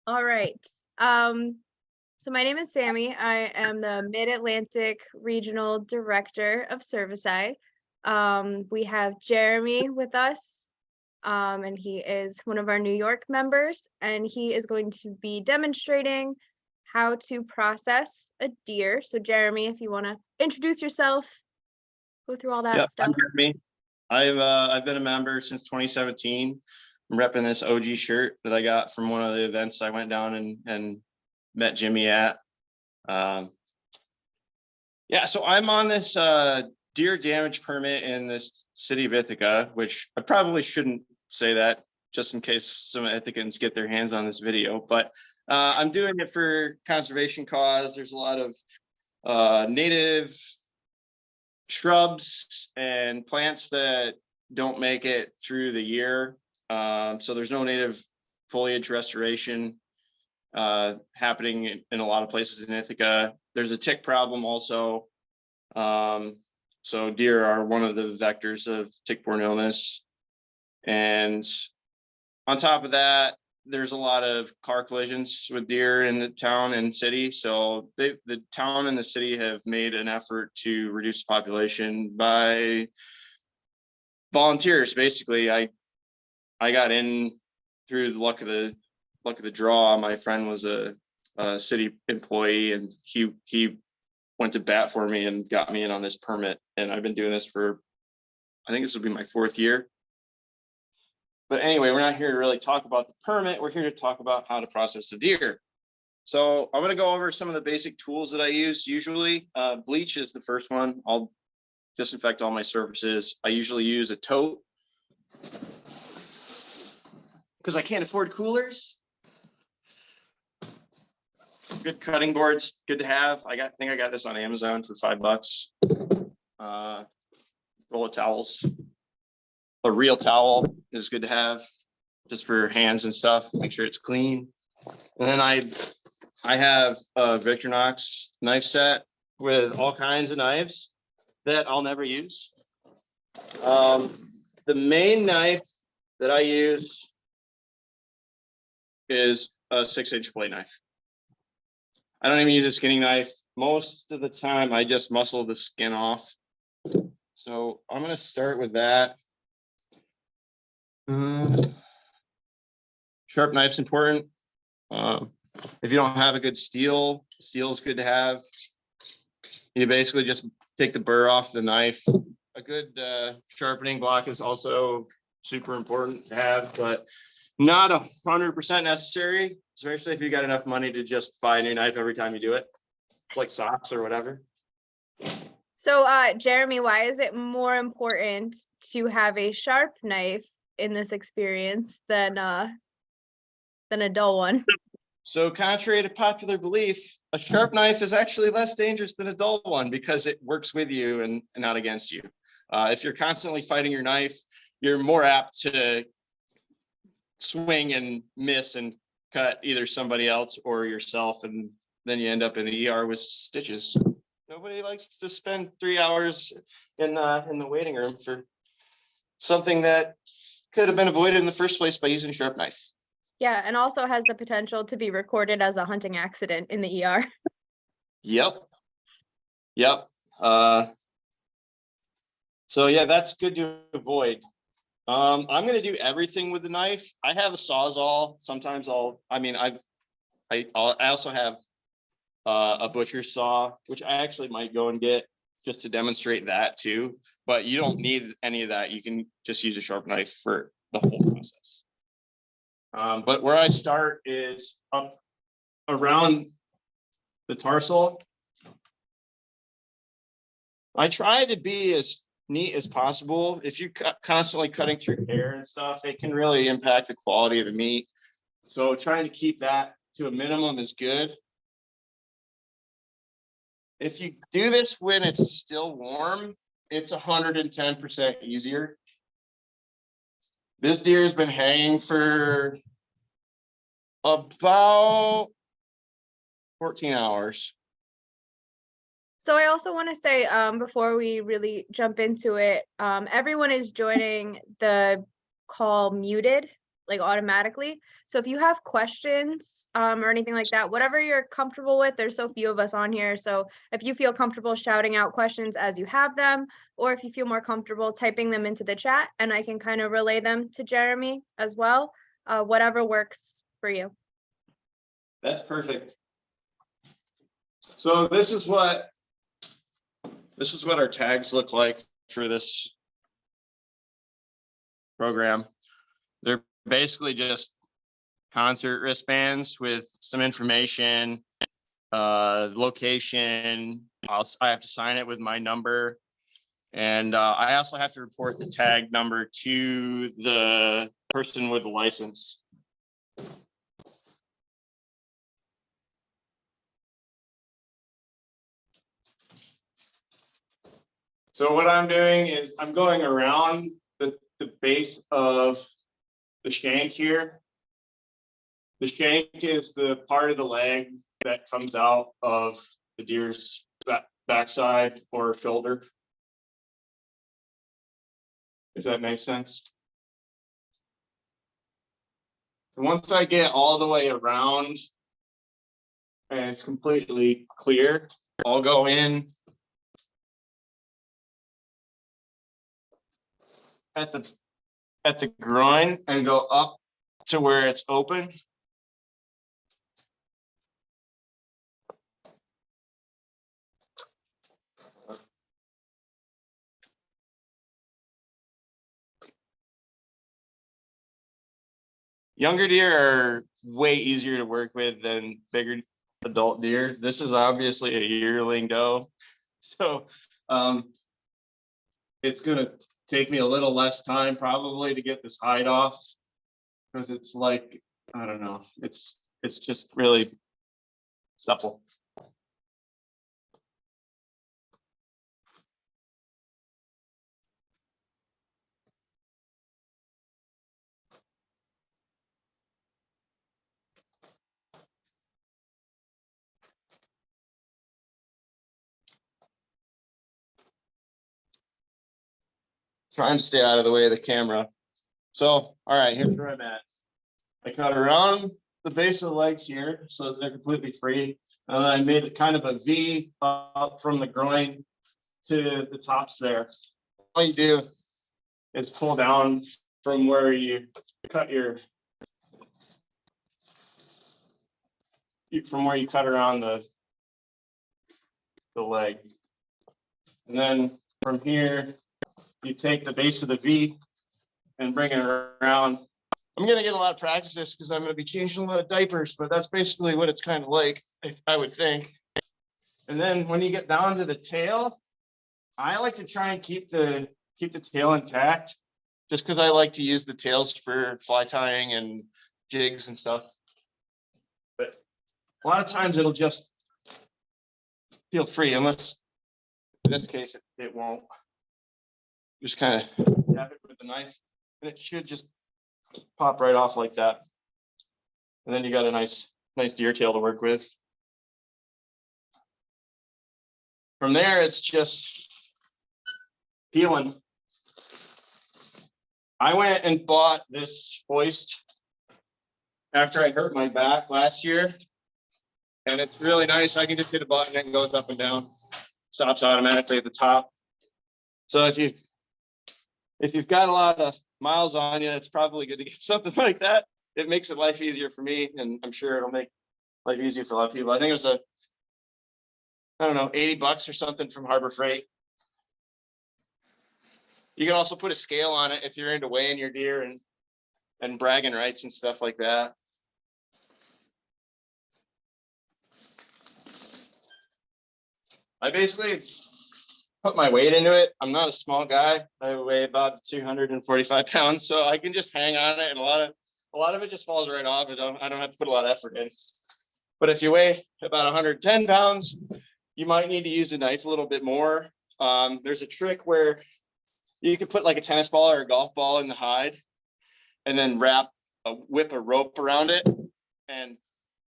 All right. So my name is Sammy. I am the Mid-Atlantic Regional Director of Cervicide. We have Jeremy with us, and he is one of our New York members, and he is going to be demonstrating how to process a deer. So Jeremy, if you want to introduce yourself, go through all that I'm stuff. Jeremy. I've been a member since 2017. I'm repping this OG shirt that I got from one of the events I went down and met Jimmy at. Yeah, so I'm on this deer damage permit in this city of Ithaca, which I probably shouldn't say that just in case some Ithacans get their hands on this video, but I'm doing it for conservation cause. There's a lot of native shrubs and plants that don't make it through the year. So there's no native foliage restoration happening in a lot of places in Ithaca. There's a tick problem also. So deer are one of the vectors of tick-borne illness. And on top of that, there's a lot of car collisions with deer in the town and city. So the town and the city have made an effort to reduce the population by volunteers. Basically, I got in through the luck of the draw. My friend was a city employee, and he went to bat for me and got me in on this permit. And I've been doing this for, I think this will be my 4th year. But anyway, we're not here to really talk about the permit. We're here to talk about how to process the deer. So I'm going to go over some of the basic tools that I use usually. Bleach is the first one. I'll disinfect all my surfaces. I usually use a tote because I can't afford coolers. Good cutting boards, good to have. I think I got this on Amazon for $5. Roll of towels. A real towel is good to have just for hands and stuff. Make sure it's clean. And then I have a Victorinox knife set with all kinds of knives that I'll never use. The main knife that I use is a 6-inch blade knife. I don't even use a skinning knife. Most of the time, I just muscle the skin off. So I'm going to start with that. Sharp knife's important. If you don't have a good steel is good to have. You basically just take the burr off the knife. A good sharpening block is also super important to have, but not 100% necessary, especially if you got enough money to just buy a new knife every time you do it. It's like socks or whatever. So, Jeremy, why is it more important to have a sharp knife in this experience than a dull one? So contrary to popular belief, a sharp knife is actually less dangerous than a dull one because it works with you and not against you. If you're constantly fighting your knife, you're more apt to swing and miss and cut either somebody else or yourself, and then you end up in the ER with stitches. Nobody likes to spend 3 hours in the waiting room for something that could have been avoided in the first place by using a sharp knife. Yeah, and also has the potential to be recorded as a hunting accident in the ER. Yep. So yeah, that's good to avoid. I'm going to do everything with the knife. I have a Sawzall. Sometimes I also have a butcher's saw, which I actually might go and get just to demonstrate that too. But you don't need any of that. You can just use a sharp knife for the whole process. But where I start is up around the tarsal. I try to be as neat as possible. If you constantly cutting through hair and stuff, it can really impact the quality of the meat. So trying to keep that to a minimum is good. If you do this when it's still warm, it's 110% easier. This deer has been hanging for about 14 hours. So I also want to say, before we really jump into it, everyone is joining the call muted. like automatically. So if you have questions or anything like that, whatever you're comfortable with, there's so few of us on here. So if you feel comfortable shouting out questions as you have them, or if you feel more comfortable typing them into the chat and I can kind of relay them to Jeremy as well, whatever works for you. That's perfect. So this is what our tags look like for this program. They're basically just concert wristbands with some information, location. I have to sign it with my number. And I also have to report the tag number to the person with the license. So what I'm doing is I'm going around the base of the shank here. The shank is the part of the leg that comes out of the deer's backside or shoulder. If that makes sense. So once I get all the way around and it's completely clear, I'll go in at the groin and go up to where it's open. Younger deer are way easier to work with than bigger adult deer. This is obviously a yearling doe, so it's gonna take me a little less time probably to get this hide off, because it's like, I don't know, it's just really supple. Trying to stay out of the way of the camera. So, all right, here's where I'm at. I cut around the base of the legs here so they're completely free. And then I made it kind of a V up from the groin to the tops there. All you do is pull down from where you cut around the leg. And then from here, you take the base of the V and bring it around. I'm going to get a lot of practice this because I'm going to be changing a lot of diapers, but that's basically what it's kind of like, I would think. And then when you get down to the tail, I like to try and keep the tail intact, just because I like to use the tails for fly tying and jigs and stuff. But a lot of times it'll just feel free, unless in this case it won't. Just kind of tap it with the knife, and it should just pop right off like that. And then you got a nice deer tail to work with. From there, it's just peeling. I went and bought this hoist after I hurt my back last year, and it's really nice. I can just hit a button and it goes up and down, stops automatically at the top. So if you've got a lot of miles on you, it's probably good to get something like that. It makes it life easier for me, and I'm sure it'll make life easier for a lot of people. I think it was I don't know, $80 or something from Harbor Freight. You can also put a scale on it if you're into weighing your deer and bragging rights and stuff like that. I basically put my weight into it. I'm not a small guy. I weigh about 245 pounds, so I can just hang on it, and a lot of it just falls right off. I don't have to put a lot of effort in. But if you weigh about 110 pounds, you might need to use the knife a little bit more. There's a trick where you could put like a tennis ball or a golf ball in the hide, and then whip a rope around it, and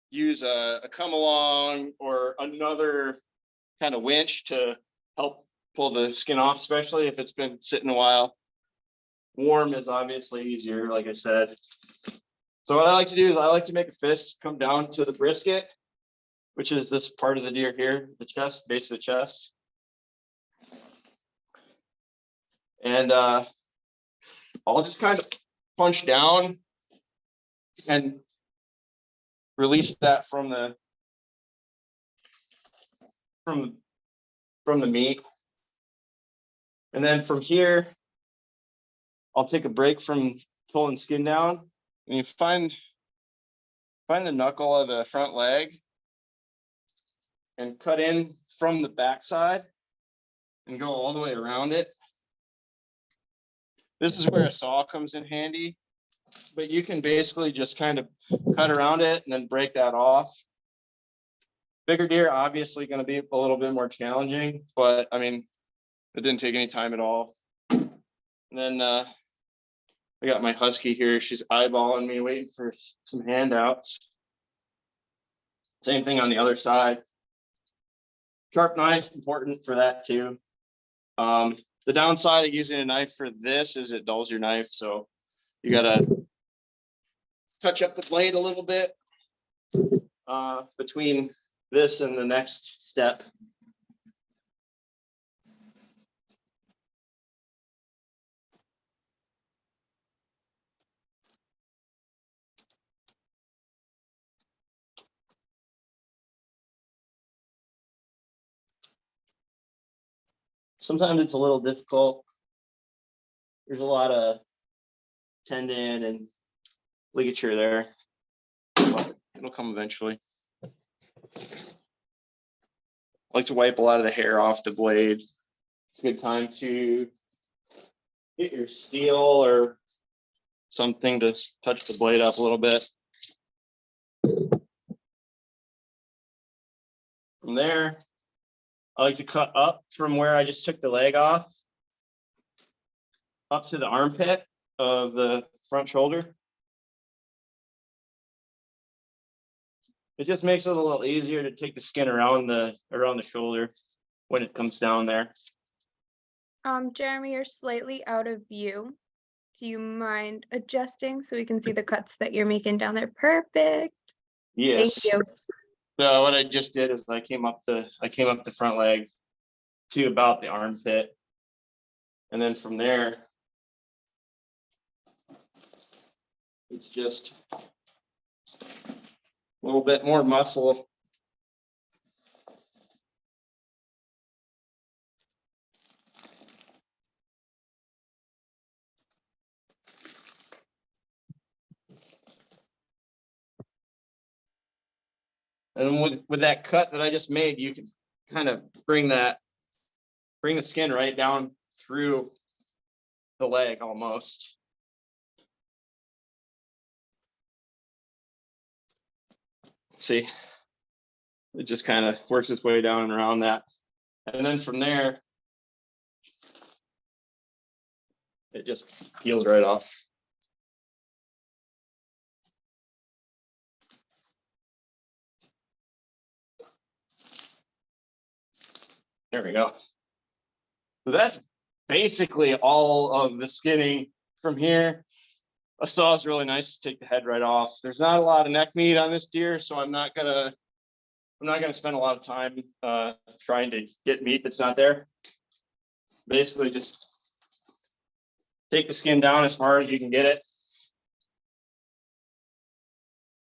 use a come along or another kind of winch to help pull the skin off, especially if it's been sitting a while. warm is obviously easier, like I said. So what I like to do is I like to make a fist come down to the brisket, which is this part of the deer here, the chest, base of the chest. And I'll just kind of punch down and release that from the meat. And then from here, I'll take a break from pulling skin down, and you find the knuckle of the front leg and cut in from the backside and go all the way around it. This is where a saw comes in handy, but you can basically just kind of cut around it and then break that off. Bigger deer, obviously going to be a little bit more challenging, but I mean, it didn't take any time at all. And then I got my husky here. She's eyeballing me, waiting for some handouts. Same thing on the other side. Sharp knife, important for that too. The downside of using a knife for this is it dulls your knife. So you gotta touch up the blade a little bit between this and the next step. Sometimes it's a little difficult. There's a lot of tendon and ligature there, but it'll come eventually. I like to wipe a lot of the hair off the blade. It's a good time to get your steel or something to touch the blade up a little bit. From there, I like to cut up from where I just took the leg off, up to the armpit of the front shoulder. It just makes it a little easier to take the skin around the shoulder when it comes down there. Jeremy, you're slightly out of view. Do you mind adjusting so we can see the cuts that you're making down there? Perfect. Yes. Thank you. So what I just did is I came up the front leg to about the armpit, and then from there, it's just a little bit more muscle. And with that cut that I just made, you can kind of bring the skin right down through the leg almost. See, it just kind of works its way down and around that. And then from there, it just peels right off. There we go. So that's basically all of the skinning. From here, a saw is really nice to take the head right off. There's not a lot of neck meat on this deer, so I'm not gonna spend a lot of time trying to get meat that's not there. Basically, just take the skin down as far as you can get it,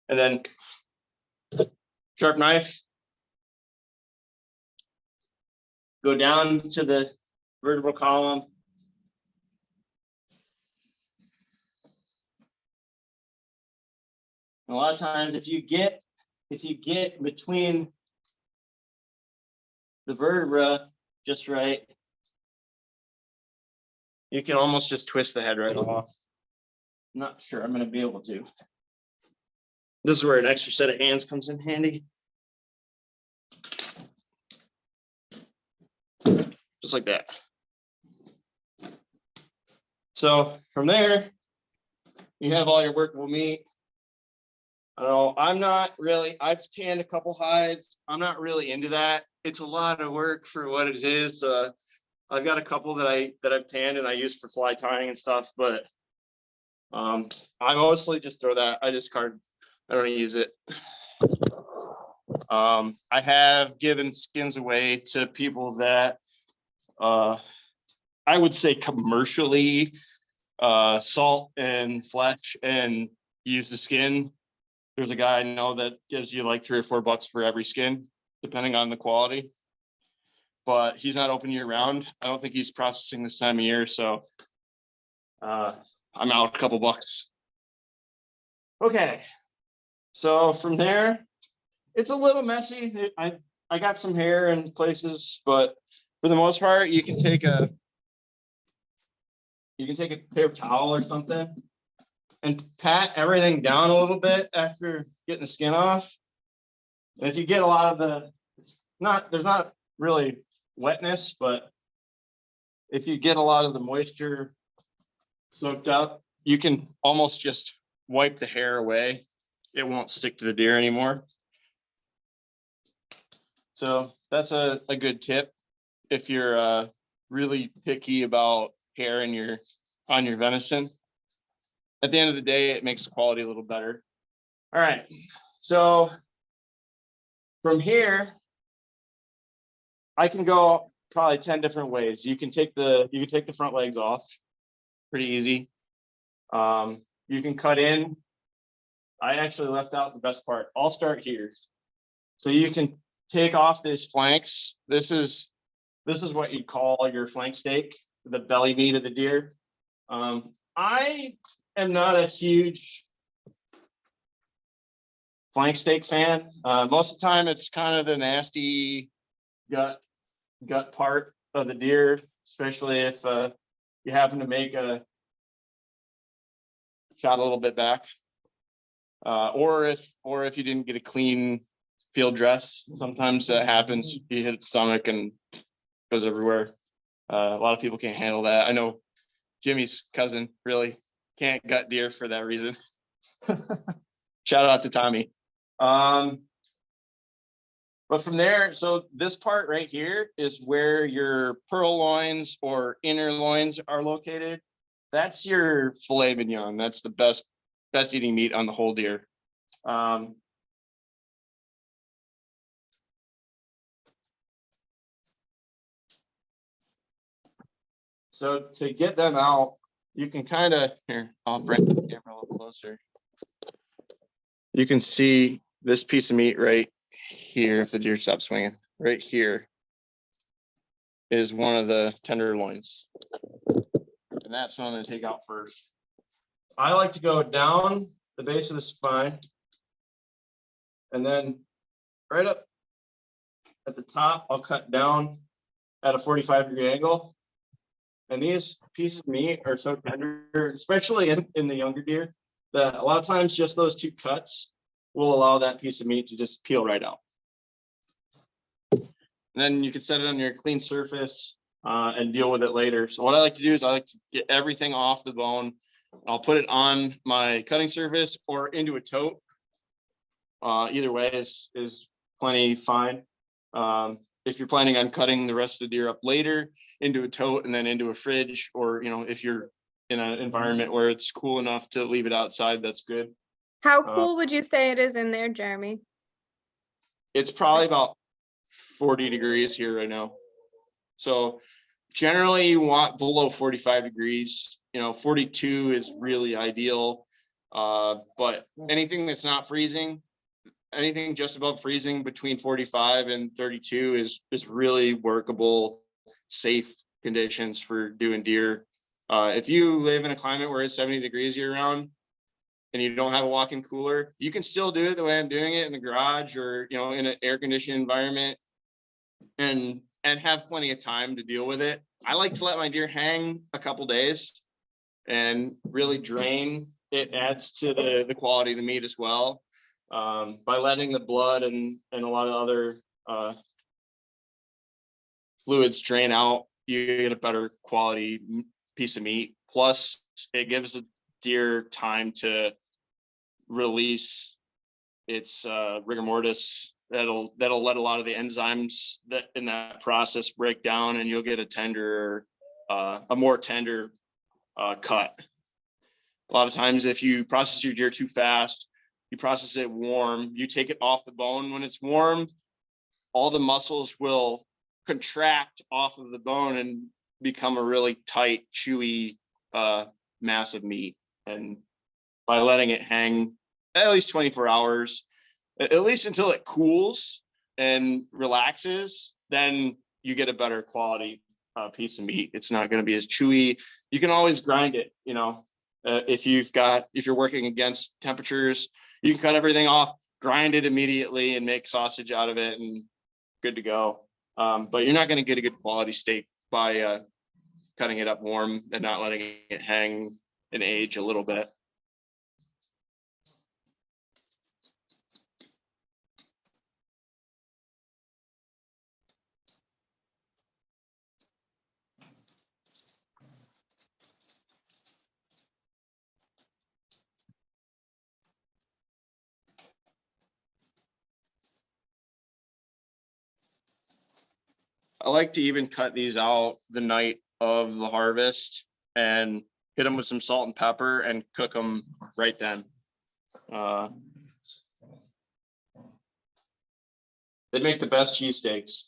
and then sharp knife, go down to the vertebral column. A lot of times, if you get between the vertebra just right, you can almost just twist the head right off. I'm not sure I'm going to be able to. This is where an extra set of hands comes in handy. Just like that. So from there, you have all your workable meat. I don't know, I'm not really, I've tanned a couple hides. I'm not really into that. It's a lot of work for what it is. I've got a couple that I've tanned and I use for fly tying and stuff, but I mostly just throw that. I discard. I don't use it. I have given skins away to people that I would say commercially salt and flesh and use the skin. There's a guy I know that gives you like $3 or $4 for every skin, depending on the quality. But he's not open year round. I don't think he's processing this time of year, so I'm out a couple bucks. Okay, so from there, it's a little messy. I got some hair in places, but for the most part, you can take a paper towel or something and pat everything down a little bit after getting the skin off. And if you get a lot of there's not really wetness, but if you get a lot of the moisture soaked up, you can almost just wipe the hair away. It won't stick to the deer anymore. So that's a good tip if you're really picky about hair on your venison. At the end of the day, it makes the quality a little better. All right, so from here, I can go probably 10 different ways. You can take the front legs off, pretty easy. You can cut in. I actually left out the best part. I'll start here. So you can take off these flanks. This is what you'd call your flank steak, the belly meat of the deer. I am not a huge flank steak fan. Most of the time, it's kind of the nasty gut part of the deer, especially if you happen to make a shot a little bit back, or if you didn't get a clean field dress. Sometimes that happens. You hit the stomach and goes everywhere. A lot of people can't handle that. I know Jimmy's cousin really can't gut deer for that reason. Shout out to Tommy. But from there, so this part right here is where your pearl loins or inner loins are located. That's your filet mignon. That's the best eating meat on the whole deer. So to get them out, you can kind of, here, I'll bring the camera a little closer. You can see this piece of meat right here, if the deer stops swinging, right here is one of the tenderloins. And that's what I'm going to take out first. I like to go down the base of the spine and then right up at the top, I'll cut down at a 45-degree angle. And these pieces of meat are so tender, especially in the younger deer, that a lot of times just those two cuts will allow that piece of meat to just peel right out. And then you can set it on your clean surface and deal with it later. So what I like to do is I like to get everything off the bone. I'll put it on my cutting surface or into a tote. Either way is plenty fine. If you're planning on cutting the rest of the deer up later, into a tote and then into a fridge, or if you're in an environment where it's cool enough to leave it outside, that's good. How cool would you say it is in there, Jeremy? It's probably about 40 degrees here right now. So generally you want below 45 degrees. 42 is really ideal. But anything that's not freezing, anything just above freezing between 45 and 32 is really workable, safe conditions for doing deer. If you live in a climate where it's 70 degrees year round and you don't have a walk-in cooler, you can still do it the way I'm doing it in the garage or in an air conditioned environment and have plenty of time to deal with it. I like to let my deer hang a couple days and really drain. It adds to the quality of the meat as well. By letting the blood and a lot of other fluids drain out, you get a better quality piece of meat. Plus, it gives the deer time to release its rigor mortis that'll let a lot of the enzymes that in that process break down, and you'll get a more tender cut. A lot of times, if you process your deer too fast, you process it warm, you take it off the bone when it's warm, all the muscles will contract off of the bone and become a really tight, chewy mass of meat. And by letting it hang at least 24 hours, at least until it cools and relaxes, then you get a better quality piece of meat. It's not going to be as chewy. You can always grind it, you know. If you're working against temperatures, you can cut everything off, grind it immediately, and make sausage out of it, and good to go. But you're not going to get a good quality steak by cutting it up warm and not letting it hang and age a little bit. I like to even cut these out the night of the harvest and hit them with some salt and pepper and cook them right then. They make the best cheesesteaks.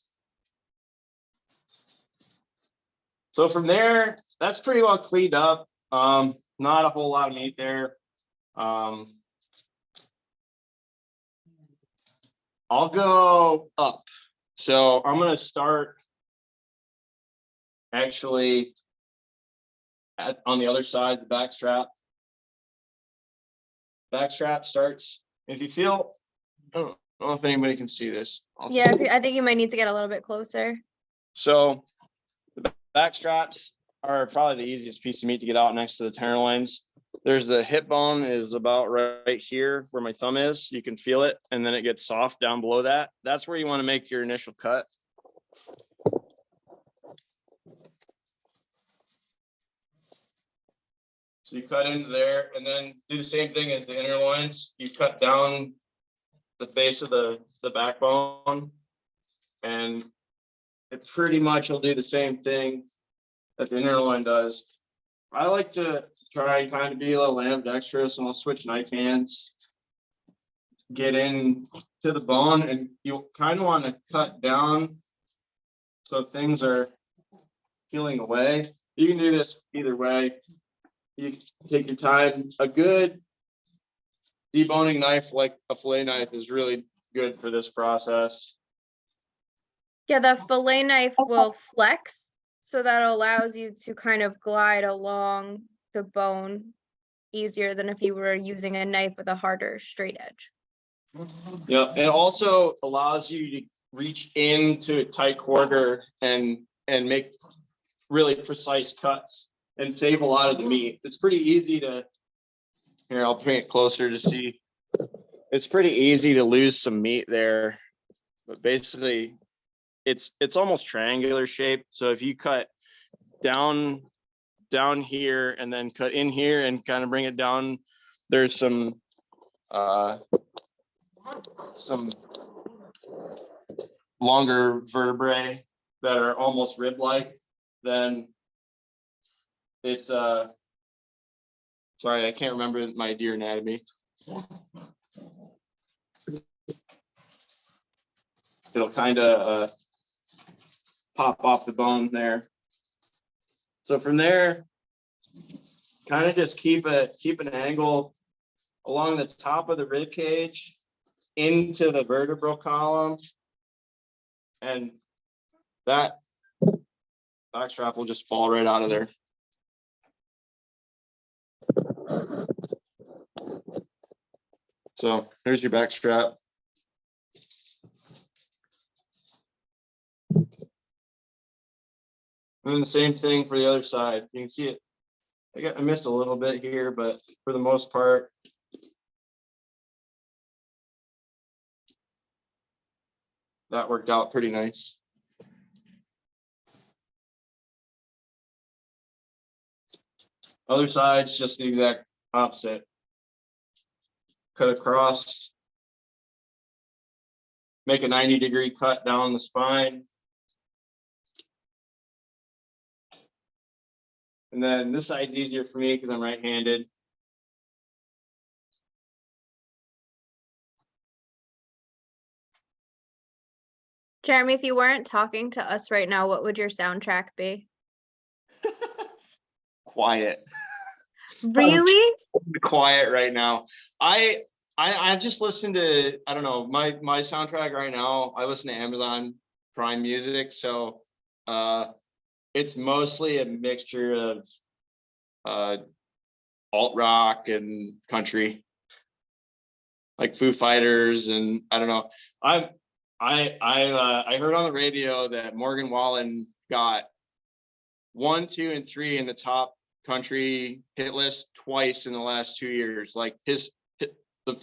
So from there, that's pretty well cleaned up. Not a whole lot of meat there. I'll go up. So I'm going to start actually on the other side, the back strap. Back strap starts, if you feel, I don't know if anybody can see this. Yeah, I think you might need to get a little bit closer. So the back straps are probably the easiest piece of meat to get out next to the tenderloins. There's the hip bone is about right here where my thumb is. You can feel it, and then it gets soft down below that. That's where you want to make your initial cut. So you cut into there, and then do the same thing as the inner loins. You cut down the base of the backbone, and it pretty much will do the same thing that the inner loin does. I like to try and kind of be a little ambidextrous, and I'll switch knife hands, get in to the bone, and you kind of want to cut down so things are peeling away. You can do this either way. You take your time. A good deboning knife like a fillet knife is really good for this process. Yeah, the fillet knife will flex, so that allows you to kind of glide along the bone easier than if you were using a knife with a harder straight edge. Yeah, it also allows you to reach into a tight quarter and make really precise cuts and save a lot of the meat. It's pretty easy to, here, I'll bring it closer to see. It's pretty easy to lose some meat there, but basically it's almost triangular shape. So if you cut down here and then cut in here and kind of bring it down, there's some longer vertebrae that are almost rib-like, then it's sorry, I can't remember my deer anatomy. It'll kind of pop off the bone there. So from there, kind of just keep an angle along the top of the rib cage into the vertebral column, and that back strap will just fall right out of there. So there's your back strap. And then the same thing for the other side. You can see it. I missed a little bit here, but for the most part, that worked out pretty nice. Other side's just the exact opposite. Cut across. make a 90-degree cut down the spine. And then this side's easier for me because I'm right-handed. Jeremy, if you weren't talking to us right now, what would your soundtrack be? Quiet. Really? Quiet right now. I just listened to, I don't know, my soundtrack right now, I listen to Amazon Prime Music, so it's mostly a mixture of alt rock and country, like Foo Fighters, and I don't know. I heard on the radio that Morgan Wallen got 1, 2, and 3 in the top country hit list twice in the last 2 years. Like the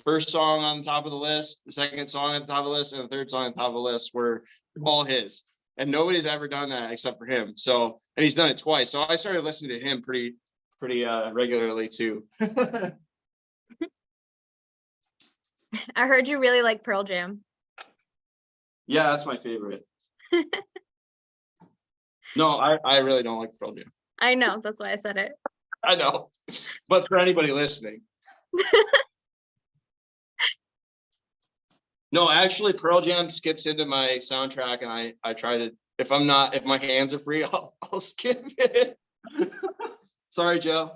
first song on the top of the list, the second song at the top of the list, and the third song at the top of the list were all his. And nobody's ever done that except for him. So, and he's done it twice. So I started listening to him pretty regularly too. I heard you really like Pearl Jam. Yeah, that's my favorite. No, I really don't like Pearl Jam. I know, that's why I said it. I know, but for anybody listening. No, actually, Pearl Jam skips into my soundtrack, and I try to, if my hands are free, I'll skip it. Sorry, Joe.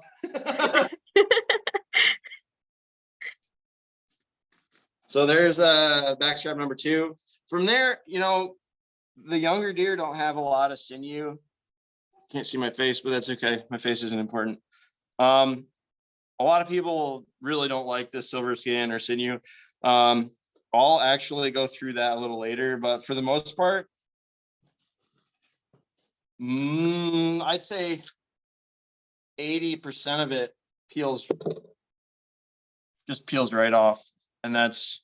So there's backstrap number 2. From there, you know, the younger deer don't have a lot of sinew. Can't see my face, but that's okay. My face isn't important. A lot of people really don't like this silver skin or sinew. I'll actually go through that a little later, but for the most part, I'd say 80% of it just peels right off, and that's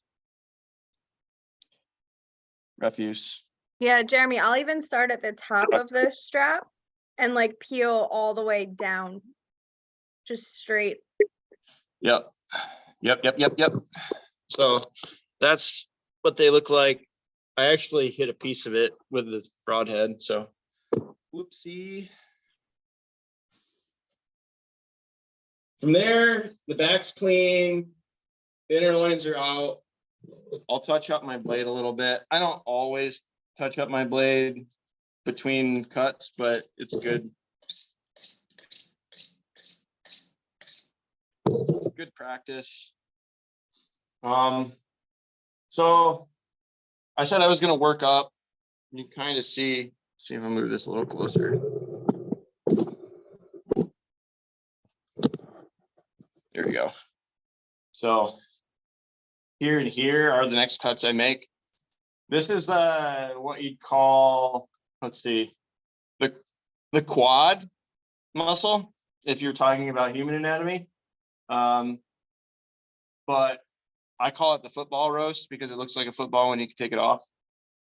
refuse. Yeah, Jeremy, I'll even start at the top of the strap and like peel all the way down, just straight. Yep. So that's what they look like. I actually hit a piece of it with the broadhead, so whoopsie. From there, the back's clean, the inner loins are out. I'll touch up my blade a little bit. I don't always touch up my blade between cuts, but it's good. Good practice. So I said I was going to work up. You can kind of see if I move this a little closer. There we go. So here and here are the next cuts I make. This is what you'd call, let's see, the quad muscle, if you're talking about human anatomy. But I call it the football roast because it looks like a football when you can take it off.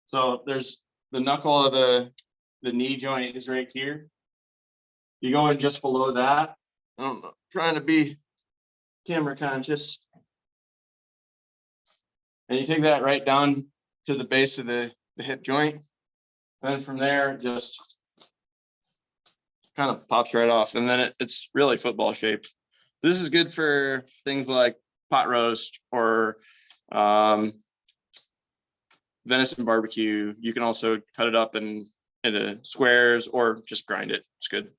So there's the knuckle of the knee joint is right here. You go in just below that. I don't know, trying to be camera conscious. And you take that right down to the base of the hip joint. And then from there, just kind of pops right off. And then it's really football shaped. This is good for things like pot roast or venison barbecue. You can also cut it up into squares or just grind it. It's good.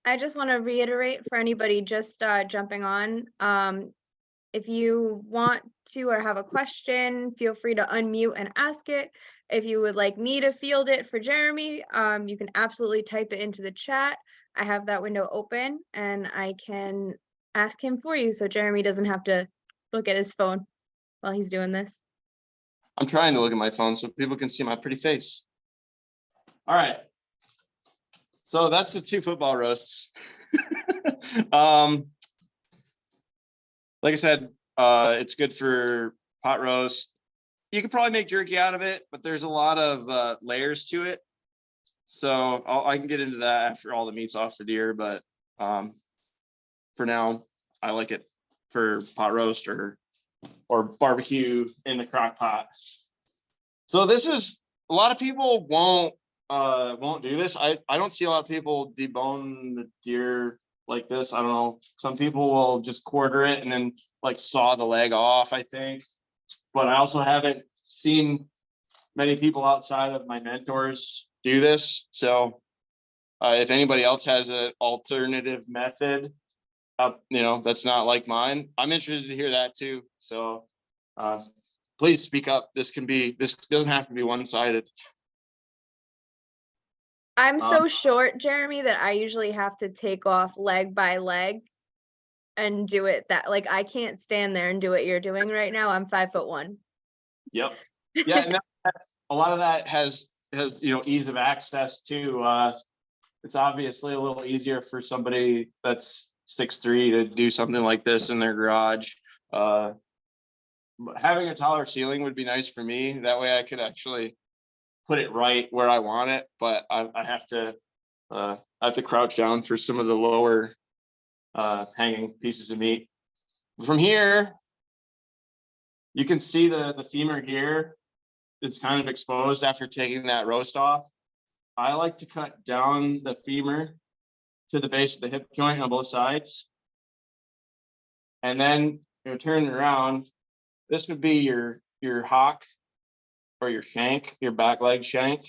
I just want to reiterate for anybody just jumping on, if you want to or have a question, feel free to unmute and ask it. If you would like me to field it for Jeremy, you can absolutely type it into the chat. I have that window open and I can ask him for you so Jeremy doesn't have to look at his phone while he's doing this. I'm trying to look at my phone so people can see my pretty face. All right. So that's the 2 football roasts. Like I said, it's good for pot roast. You could probably make jerky out of it, but there's a lot of layers to it. So I can get into that after all the meat's off the deer, but for now, I like it for pot roast or or barbecue in the crock pot. So this is, a lot of people won't do this. I don't see a lot of people debone the deer like this. I don't know. Some people will just quarter it and then like saw the leg off, I think. But I also haven't seen many people outside of my mentors do this. So if anybody else has an alternative method, that's not like mine, I'm interested to hear that too. So please speak up. This doesn't have to be one-sided. I'm so short, Jeremy, that I usually have to take off leg by leg and do it that, like, I can't stand there and do what you're doing right now. I'm 5'1". Yep. Yeah, and a lot of that has ease of access too. It's obviously a little easier for somebody that's 6'3" to do something like this in their garage. Having a taller ceiling would be nice for me. That way I could actually put it right where I want it, but I have to crouch down for some of the lower hanging pieces of meat. From here, you can see the femur here is kind of exposed after taking that roast off. I like to cut down the femur to the base of the hip joint on both sides. And then turn it around. This would be your hock or your shank, your back leg shank.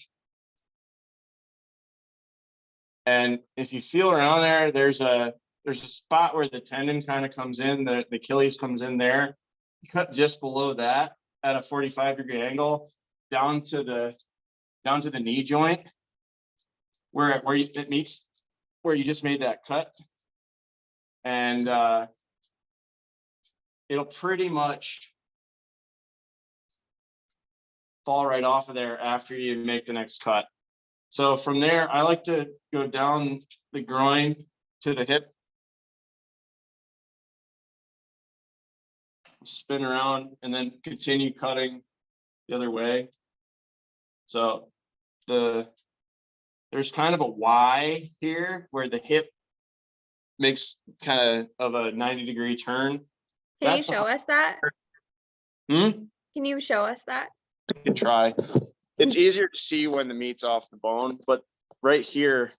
And if you feel around there, there's a spot where the tendon kind of comes in, the Achilles comes in there. You cut just below that at a 45-degree angle down to the knee joint where it meets where you just made that cut. And it'll pretty much fall right off of there after you make the next cut. So from there, I like to go down the groin to the hip, spin around, and then continue cutting the other way. So there's kind of a Y here where the hip makes kind of a 90-degree turn. Can you show us that? Can you show us that? I can try. It's easier to see when the meat's off the bone, but right here,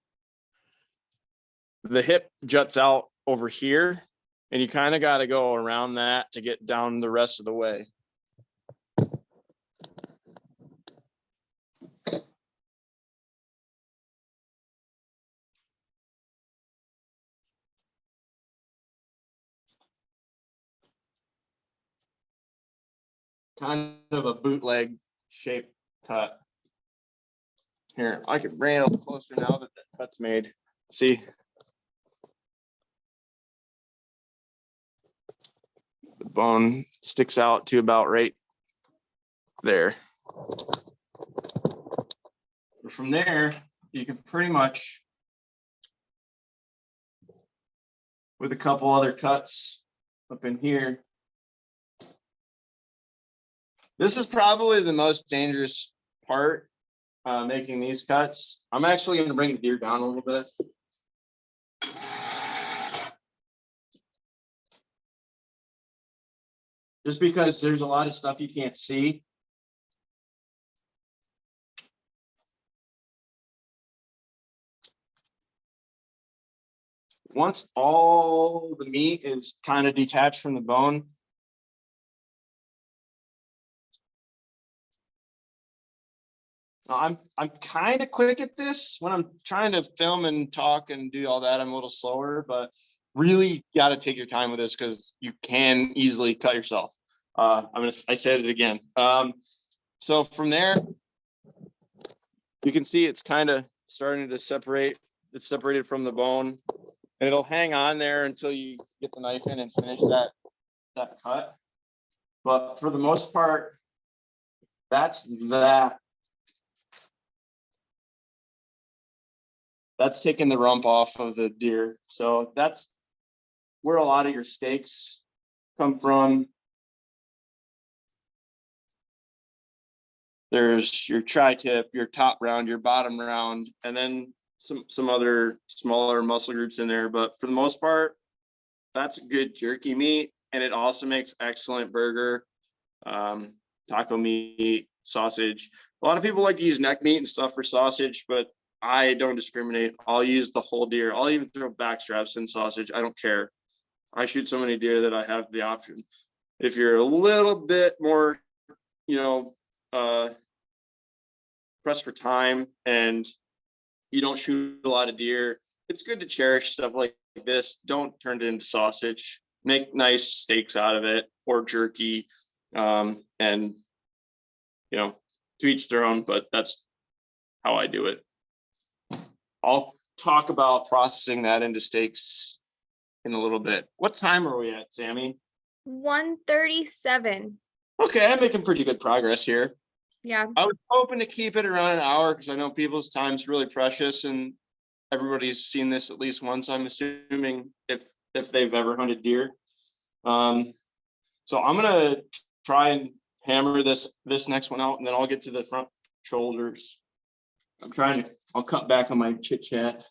the hip juts out over here, and you kind of got to go around that to get down the rest of the way. Kind of a bootleg shape cut. Here, I can bring it a little closer now that the cut's made. See? The bone sticks out to about right there. From there, you can pretty much, with a couple other cuts up in here. This is probably the most dangerous part, making these cuts. I'm actually going to bring the deer down a little bit. Just because there's a lot of stuff you can't see. Once all the meat is kind of detached from the bone, I'm kind of quick at this. When I'm trying to film and talk and do all that, I'm a little slower, but really got to take your time with this because you can easily cut yourself. I said it again. So from there, you can see it's kind of starting to separate. It's separated from the bone, and it'll hang on there until you get the knife in and finish that cut. But for the most part, that's taking the rump off of the deer. So that's where a lot of your steaks come from. There's your tri-tip, your top round, your bottom round, and then some other smaller muscle groups in there. But for the most part, that's a good jerky meat. and it also makes excellent burger, taco meat, sausage. A lot of people like to use neck meat and stuff for sausage, but I don't discriminate. I'll use the whole deer. I'll even throw back straps in sausage. I don't care. I shoot so many deer that I have the option. If you're a little bit more, you know, pressed for time and you don't shoot a lot of deer, it's good to cherish stuff like this. Don't turn it into sausage. Make nice steaks out of it or jerky. And, you know, to each their own, but that's how I do it. I'll talk about processing that into steaks in a little bit. What time are we at, Sammy? 1:37. Okay, I'm making pretty good progress here. Yeah. I was hoping to keep it around an hour because I know people's time's really precious and everybody's seen this at least once, I'm assuming, if they've ever hunted deer. So I'm gonna try and hammer this next one out, and then I'll get to the front shoulders. I'll cut back on my chit chat.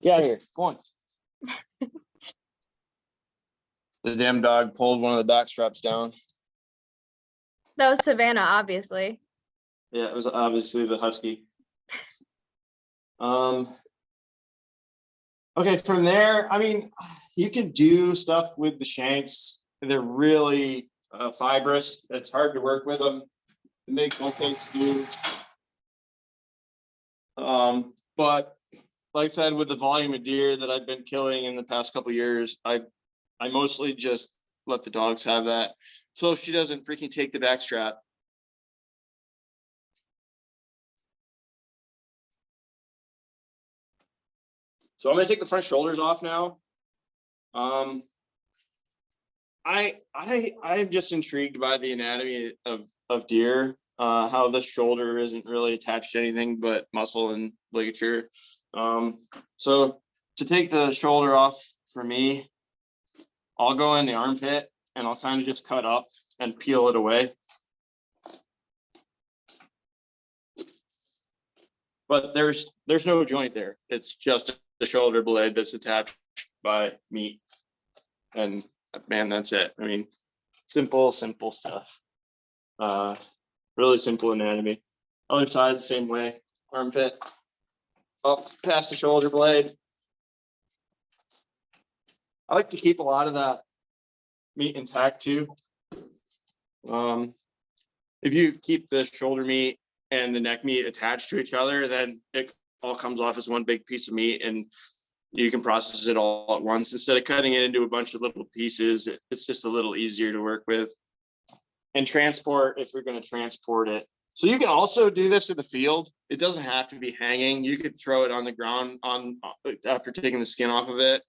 Get out of here. Go on. The damn dog pulled one of the back straps down. That was Savannah, obviously. Yeah, it was obviously the husky. Okay, from there, I mean, you can do stuff with the shanks. They're really fibrous. It's hard to work with them. It makes okay stew. But like I said, with the volume of deer that I've been killing in the past couple of years, I mostly just let the dogs have that. So if she doesn't freaking take the back strap. So I'm gonna take the front shoulders off now. I'm just intrigued by the anatomy of deer, how the shoulder isn't really attached to anything but muscle and ligature. So to take the shoulder off for me, I'll go in the armpit and I'll kind of just cut up and peel it away. But there's no joint there. It's just the shoulder blade that's attached by meat. And man, that's it. I mean, simple stuff. Really simple anatomy. Other side, same way. Armpit up past the shoulder blade. I like to keep a lot of that meat intact too. If you keep the shoulder meat and the neck meat attached to each other, then it all comes off as one big piece of meat and you can process it all at once. Instead of cutting it into a bunch of little pieces, it's just a little easier to work with. And transport, if you're going to transport it. So you can also do this in the field. It doesn't have to be hanging. You could throw it on the ground after taking the skin off of it.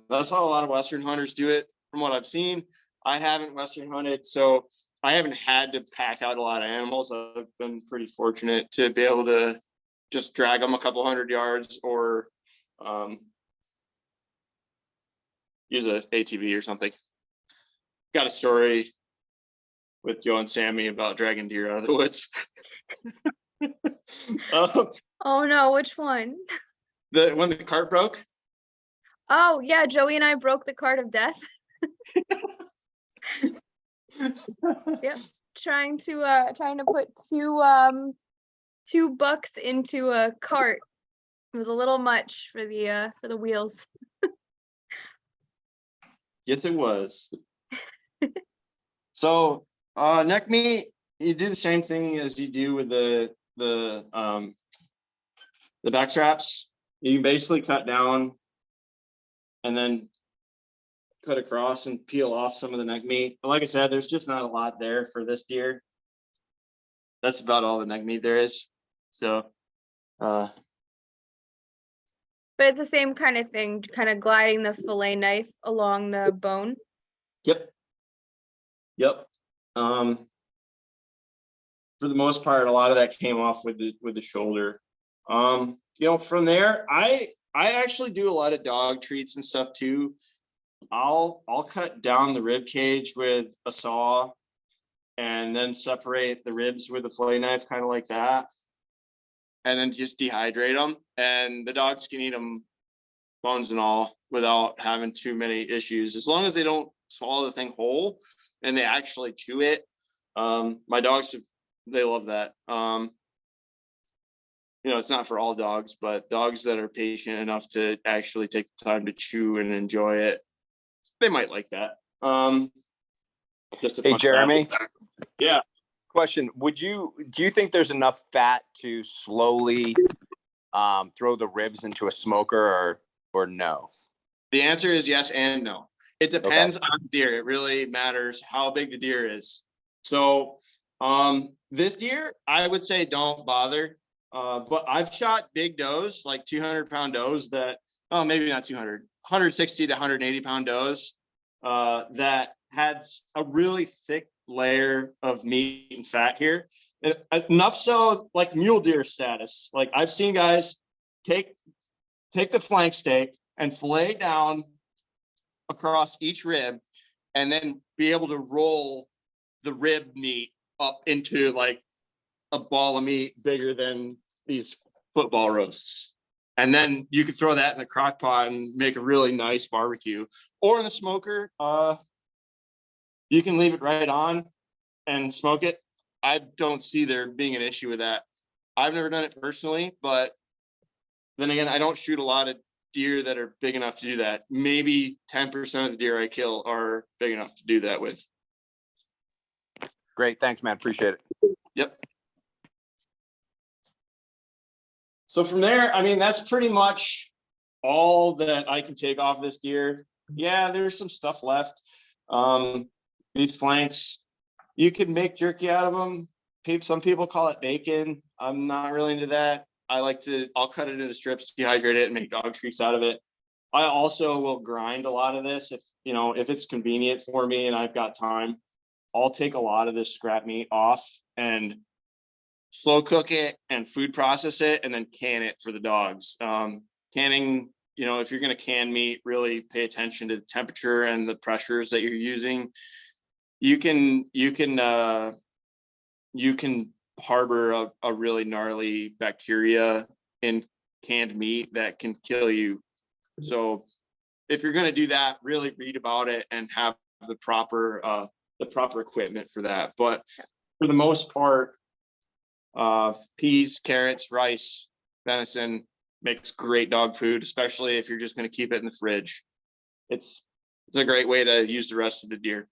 That's how a lot of Western hunters do it. From what I've seen, I haven't Western hunted, so I haven't had to pack out a lot of animals. I've been pretty fortunate to be able to just drag them a couple 100 yards or use a ATV or something. Got a story with Joe and Sammy about dragging deer out of the woods. Oh no, which one? When the cart broke. Oh yeah, Joey and I broke the cart of death. Yep, trying to put two bucks into a cart. It was a little much for the wheels. Yes, it was. So neck meat, you do the same thing as you do with the back straps. You basically cut down and then cut across and peel off some of the neck meat. But like I said, there's just not a lot there for this deer. That's about all the neck meat there is. So, But it's the same kind of thing, kind of gliding the fillet knife along the bone. yep. Yep. For the most part, a lot of that came off with the shoulder. You know, from there, I actually do a lot of dog treats and stuff too. I'll cut down the rib cage with a saw and then separate the ribs with a fillet knife, kind of like that. And then just dehydrate them, and the dogs can eat them bones and all without having too many issues, as long as they don't swallow the thing whole and they actually chew it. My dogs, they love that. You know, it's not for all dogs, but dogs that are patient enough to actually take the time to chew and enjoy it, they might like that. Just a Hey, fun Jeremy. fact. Yeah. Question: do you think there's enough fat to slowly throw the ribs into a smoker, or no? The answer is yes and no. It depends on the deer. It really matters how big the deer is. So this deer, I would say don't bother. But I've shot big does, like 200-pound does that, oh, maybe not 200, 160 to 180-pound does that had a really thick layer of meat and fat here. Enough so, like mule deer status. Like I've seen guys take the flank steak and fillet down across each rib and then be able to roll the rib meat up into like a ball of meat bigger than these football roasts. And then you could throw that in the crock pot and make a really nice barbecue, or in the smoker. You can leave it right on and smoke it. I don't see there being an issue with that. I've never done it personally, but then again, I don't shoot a lot of deer that are big enough to do that. Maybe 10% of the deer I kill are big enough to do that with. Great, thanks, man. Appreciate it. Yep. So from there, I mean, that's pretty much all that I can take off this deer. Yeah, there's some stuff left. These flanks, you can make jerky out of them. Some people call it bacon. I'm not really into that. I'll cut it into strips, dehydrate it, and make dog treats out of it. I also will grind a lot of this if it's convenient for me and I've got time. I'll take a lot of this scrap meat off and slow cook it and food process it and then can it for the dogs. Canning, if you're going to can meat, really pay attention to the temperature and the pressures that you're using. You can harbor a really gnarly bacteria in canned meat that can kill you. So if you're going to do that, really read about it and have the proper equipment for that. But for the most part, peas, carrots, rice, venison makes great dog food, especially if you're just going to keep it in the fridge. It's a great way to use the rest of the deer.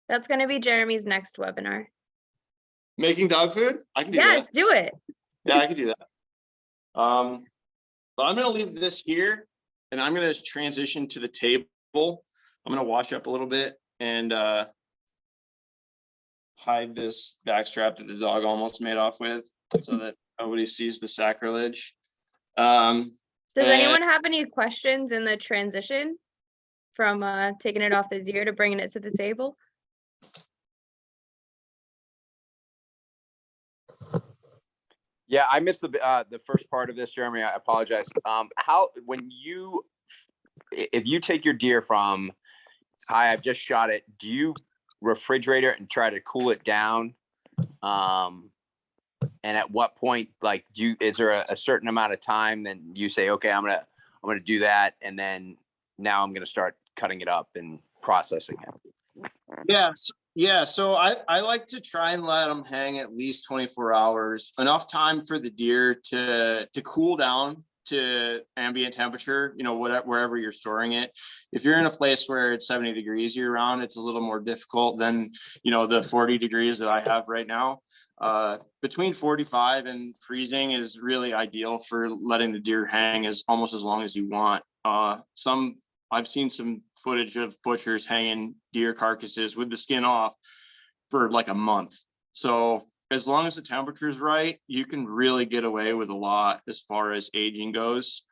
That's going to be Jeremy's next webinar. Making dog food? I can do that. Yes, do it. Yeah, I can do that. But I'm going to leave this here and I'm going to transition to the table. I'm going to wash up a little bit and hide this backstrap that the dog almost made off with so that nobody sees the sacrilege. Does anyone have any questions in the transition from taking it off the deer to bringing it to the table? Yeah, I missed the first part of this, Jeremy. I apologize. If you take your deer from, hi, I've just shot it, do you refrigerate it and try to cool it down? And at what point, is there a certain amount of time then you say, okay, I'm gonna do that, and then now I'm gonna start cutting it up and processing it? Yeah. So I like to try and let them hang at least 24 hours, enough time for the deer to cool down to ambient temperature, wherever you're storing it. If you're in a place where it's 70 degrees year round, it's a little more difficult than, the 40 degrees that I have right now. Between 45 and freezing is really ideal for letting the deer hang almost as long as you want. Some I've seen some footage of butchers hanging deer carcasses with the skin off for like a month. So as long as the temperature is right, you can really get away with a lot as far as aging goes.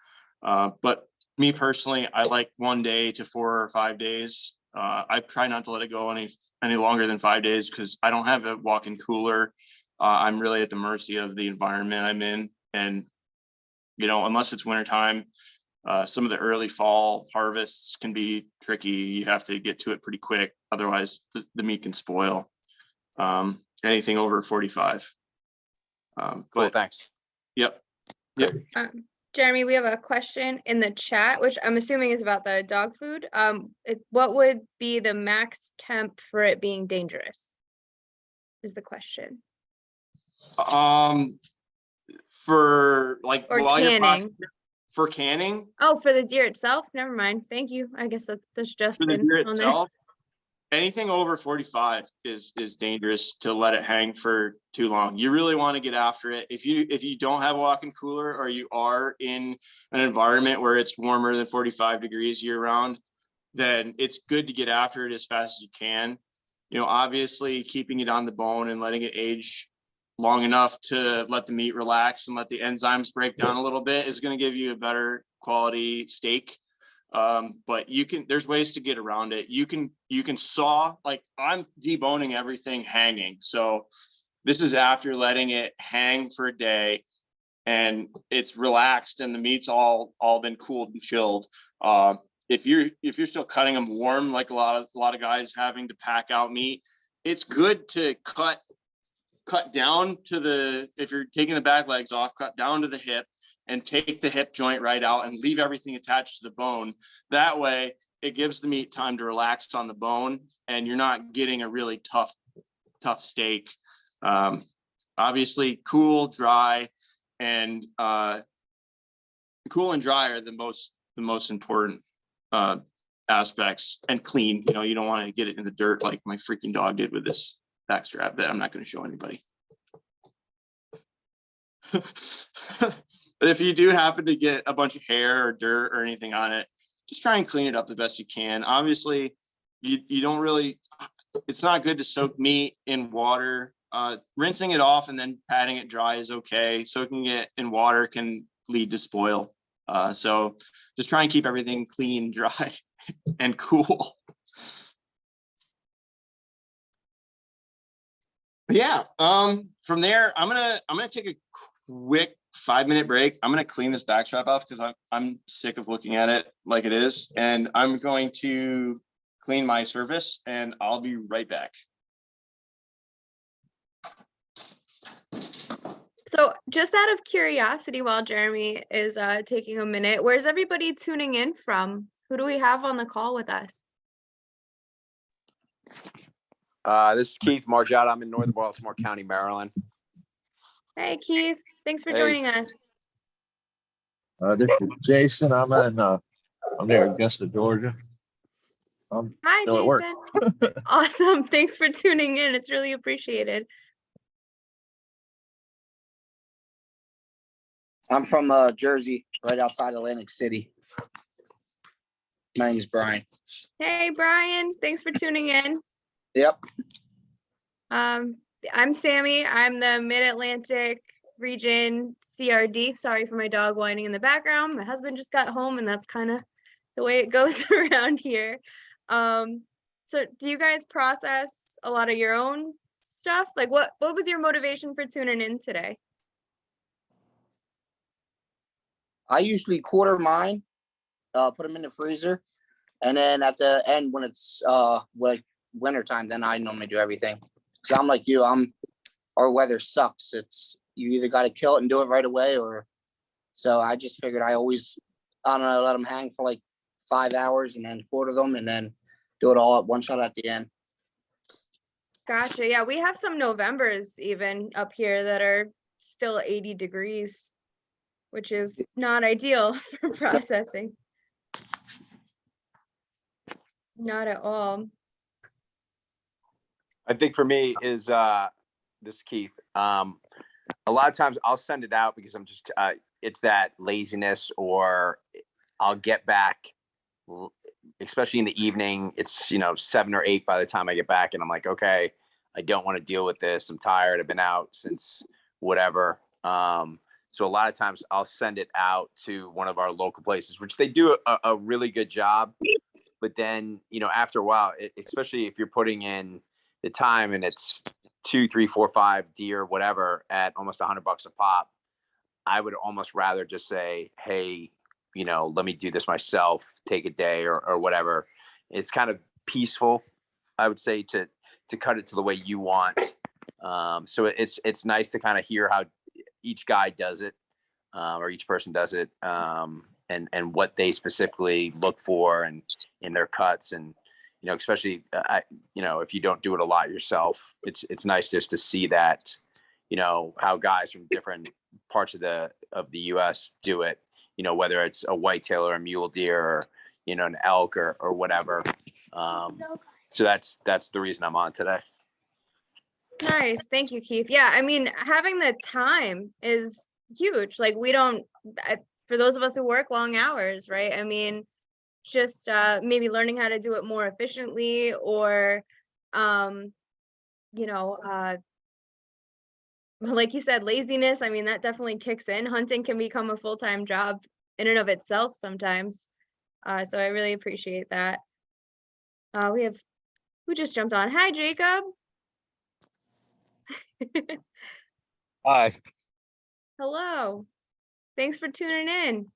But me personally, I like 1 day to 4 or 5 days. I try not to let it go any longer than 5 days because I don't have a walk-in cooler. I'm really at the mercy of the environment I'm in. And, you know, unless it's wintertime, some of the early fall harvests can be tricky. You have to get to it pretty quick. Otherwise, the meat can spoil. Anything over 45. Cool, But thanks. yep. Jeremy, we have a question in the chat, which I'm assuming is about the dog food. What would be the max temp for it being dangerous? Is the question. For like Or while you're canning. for canning. Oh, for the deer itself? Never mind. Thank you. I guess that's just For the been deer on there. itself, anything over 45 is dangerous to let it hang for too long. You really want to get after it. If you don't have a walk-in cooler, or you are in an environment where it's warmer than 45 degrees year round, then it's good to get after it as fast as you can. You know, obviously keeping it on the bone and letting it age long enough to let the meat relax and let the enzymes break down a little bit is going to give you a better quality steak. But there's ways to get around it. You can saw, like I'm deboning everything hanging. So this is after letting it hang for a day and it's relaxed and the meat's all been cooled and chilled. If you're still cutting them warm, like a lot of guys having to pack out meat, it's good to cut down to if you're taking the back legs off, cut down to the hip and take the hip joint right out and leave everything attached to the bone. That way it gives the meat time to relax on the bone and you're not getting a really tough steak. Obviously cool, dry, and cool and dry are the most important aspects, and clean. You know, you don't want to get it in the dirt like my freaking dog did with this backstrap that I'm not going to show anybody. But if you do happen to get a bunch of hair or dirt or anything on it, just try and clean it up the best you can. Obviously, you don't really, it's not good to soak meat in water. Rinsing it off and then patting it dry is okay. Soaking it in water can lead to spoil. So just try and keep everything clean, dry, and cool. But yeah, from there, I'm gonna take a quick 5-minute break. I'm gonna clean this backstrap off because I'm sick of looking at it like it is, and I'm going to clean my service, and I'll be right back. So just out of curiosity, while Jeremy is taking a minute, where's everybody tuning in from? Who do we have on the call with us? This is Keith Margiotta. I'm in Northern Baltimore County, Maryland. Hey, Keith. Thanks for Hey. joining us. This is Jason. I'm near Augusta, Georgia. Hi, still at work. Jason. Awesome. Thanks for tuning in. It's really appreciated. I'm from Jersey, right outside Atlantic City. My name is Brian. Hey, Brian. Thanks for tuning in. Yep. I'm Sammy. I'm the Mid-Atlantic Region CRD. Sorry for my dog whining in the background. My husband just got home, and that's kind of the way it goes around here. So do you guys process a lot of your own stuff? Like what was your motivation for tuning in today? I usually quarter mine, put them in the freezer, and then at the end when it's like winter time, then I normally do everything. Cause I'm like you, our weather sucks. It's you either got to kill it and do it right away, or so I just figured I don't know, let them hang for like 5 hours and then quarter them and then do it all at one shot at the end. Gotcha. Yeah, we have some Novembers even up here that are still 80 degrees, which is not ideal for processing. Not at all. I think for me is this is Keith. A lot of times I'll send it out because I'm just it's that laziness, or I'll get back especially in the evening, it's, 7 or 8 by the time I get back, and I'm like, okay, I don't want to deal with this. I'm tired. I've been out since whatever. So a lot of times I'll send it out to one of our local places, which they do a really good job. But then, after a while, especially if you're putting in the time and it's 2, 3, 4, 5 deer, whatever, at almost $100 a pop, I would almost rather just say, hey, let me do this myself, take a day or whatever. It's kind of peaceful, I would say, to cut it to the way you want. So it's nice to kind of hear how each guy does it, or each person does it, and what they specifically look for and in their cuts. And, especially, if you don't do it a lot yourself, it's nice just to see that, how guys from different parts of the US do it, whether it's a whitetail or a mule deer or, an elk or whatever. So that's the reason I'm on today. Nice. Thank you, Keith. Yeah, I mean, having the time is huge. Like for those of us who work long hours, right? I mean, just maybe learning how to do it more efficiently, or like you said, laziness. I mean, that definitely kicks in. Hunting can become a full-time job in and of itself sometimes. So I really appreciate that. Who just jumped on? Hi, Jacob. Hi. Hello. Thanks for tuning in.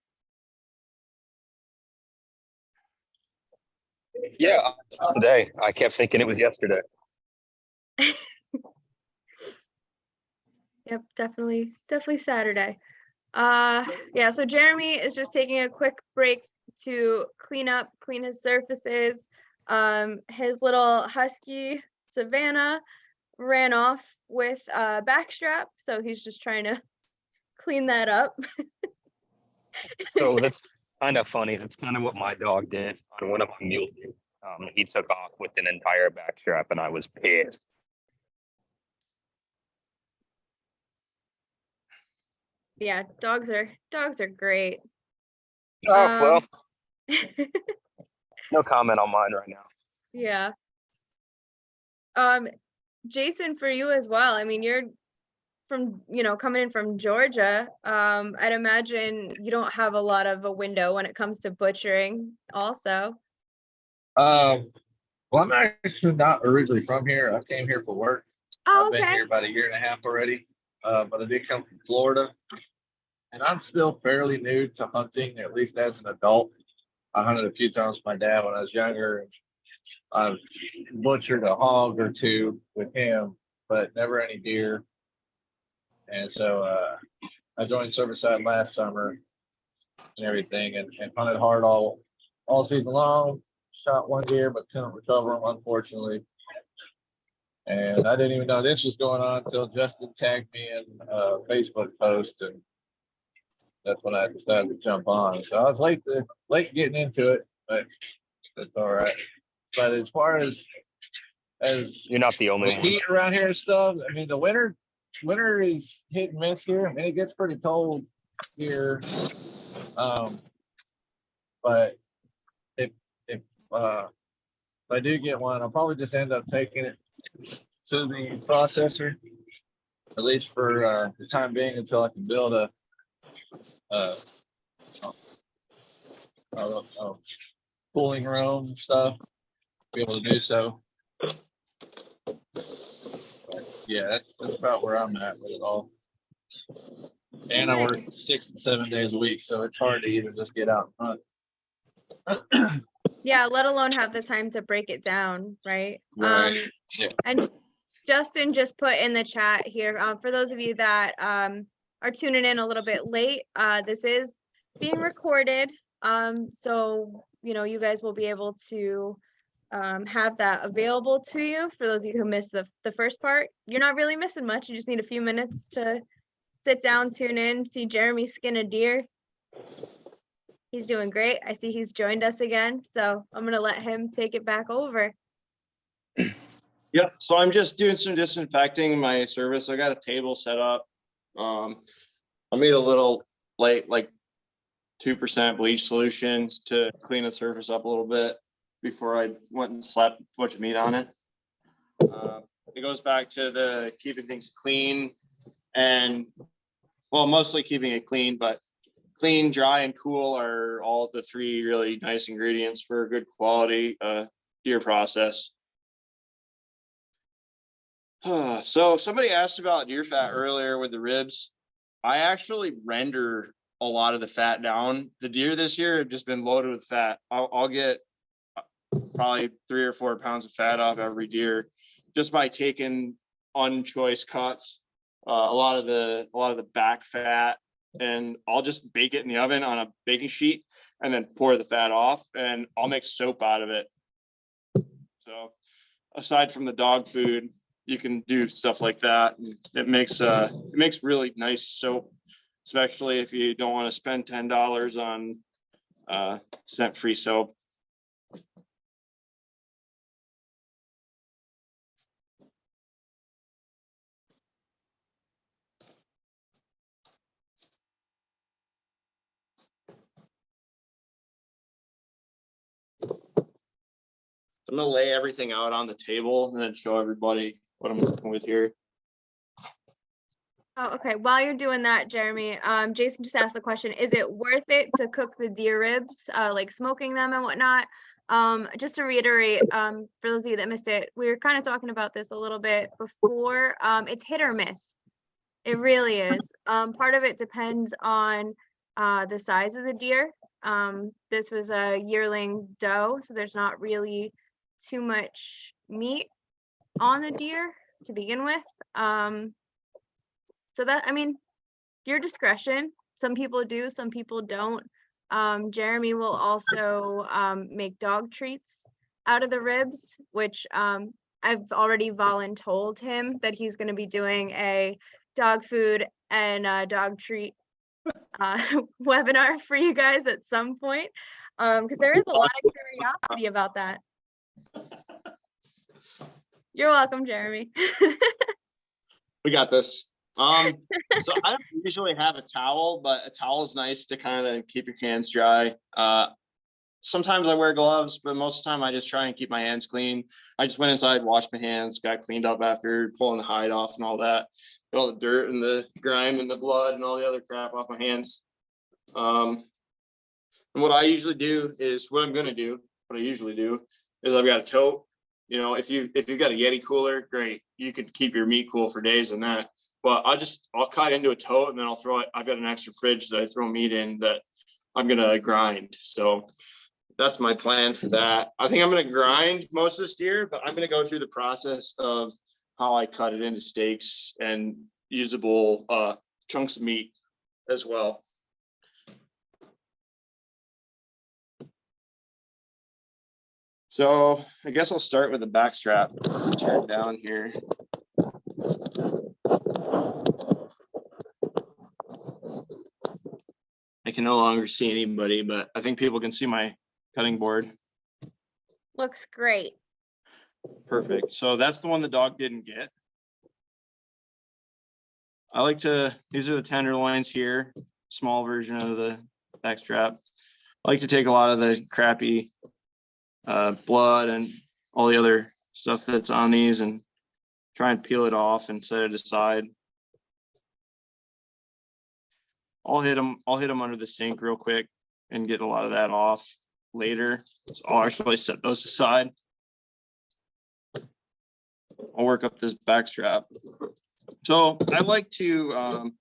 Yeah, today. I kept thinking it was yesterday. Yep, definitely Saturday. Yeah, so Jeremy is just taking a quick break to clean his surfaces. His little husky Savannah ran off with a backstrap, so he's just trying to clean that up. So that's kind of funny. That's kind of what my dog did on one of my mule deer. He took off with an entire backstrap, and I was pissed. Yeah, dogs are great. Oh, well, no comment on mine right now. Yeah. Jason, for you as well. I mean, you're from, coming in from Georgia. I'd imagine you don't have a lot of a window when it comes to butchering also. Well, I'm actually not originally from here. I came here for work. Oh, I've been okay. here about 1.5 years already. But I did come from Florida, and I'm still fairly new to hunting, at least as an adult. I hunted a few times with my dad when I was younger. I've butchered a hog or two with him, but never any deer. And so I joined Cervicide last summer and everything, and hunted hard all season long. Shot one deer, but couldn't recover him, unfortunately. And I didn't even know this was going on until Justin tagged me in a Facebook post, and that's when I decided to jump on. So I was late getting into it, but it's all right. But as far as You're not the only the one. heat around here and stuff, I mean, the winter is hit and miss here. I mean, it gets pretty cold here. But if I do get one, I'll probably just end up taking it to the processor, at least for the time being, until I can build a cooling room and stuff, be able to do so. But yeah, that's about where I'm at with it all. And I work 6 and 7 days a week, so it's hard to even just get out and hunt. Yeah, let alone have the time to break it down, right? Right. Yeah. And Justin just put in the chat here, for those of you that are tuning in a little bit late, this is being recorded. So, you guys will be able to have that available to you. For those of you who missed the first part, you're not really missing much. You just need a few minutes to sit down, tune in, see Jeremy skin a deer. He's doing great. I see he's joined us again, so I'm gonna let him take it back over. Yep, so I'm just doing some disinfecting in my service. I got a table set up. I made a little like 2% bleach solution to clean the surface up a little bit. before I went and slapped a bunch of meat on it. It goes back to the keeping things clean and, well, mostly keeping it clean, but clean, dry, and cool are all the three really nice ingredients for a good quality deer process. So somebody asked about deer fat earlier with the ribs. I actually render a lot of the fat down. The deer this year have just been loaded with fat. I'll get probably 3 or 4 pounds of fat off every deer just by taking unchoice cuts, a lot of the back fat, and I'll just bake it in the oven on a baking sheet and then pour the fat off, and I'll make soap out of it. So aside from the dog food, you can do stuff like that. It makes really nice soap, especially if you don't want to spend $10 on scent-free soap. I'm gonna lay everything out on the table and then show everybody what I'm working with here. Oh, okay. While you're doing that, Jeremy, Jason just asked the question, is it worth it to cook the deer ribs, like smoking them and whatnot? Just to reiterate, for those of you that missed it, we were kind of talking about this a little bit before. It's hit or miss. It really is. Part of it depends on the size of the deer. This was a yearling doe, so there's not really too much meat on the deer to begin with. So that, I mean, your discretion. Some people do, some people don't. Jeremy will also make dog treats out of the ribs, which I've already voluntold him that he's going to be doing a dog food and dog treat webinar for you guys at some point, because there is a lot of curiosity about that. You're welcome, Jeremy. We got this. So I don't usually have a towel, but a towel is nice to kind of keep your hands dry. Sometimes I wear gloves, but most of the time I just try and keep my hands clean. I just went inside, washed my hands, got cleaned up after pulling the hide off and all that. Got all the dirt and the grime and the blood and all the other crap off my hands. And what I usually do is what I usually do is I've got a tote. You know, if you've got a Yeti cooler, great. You could keep your meat cool for days in that. But I'll cut into a tote and then I'll throw it. I've got an extra fridge that I throw meat in that I'm gonna grind. So that's my plan for that. I think I'm gonna grind most of this deer, but I'm gonna go through the process of how I cut it into steaks and usable chunks of meat as well. So I guess I'll start with the back strap. Turn down here. I can no longer see anybody, but I think people can see my cutting board. Looks great. Perfect. So that's the one the dog didn't get. These are the tenderloins here, small version of the back strap. I like to take a lot of the crappy blood and all the other stuff that's on these and try and peel it off and set it aside. I'll hit them under the sink real quick and get a lot of that off later. So I'll actually set those aside. I'll work up this back strap. So I like to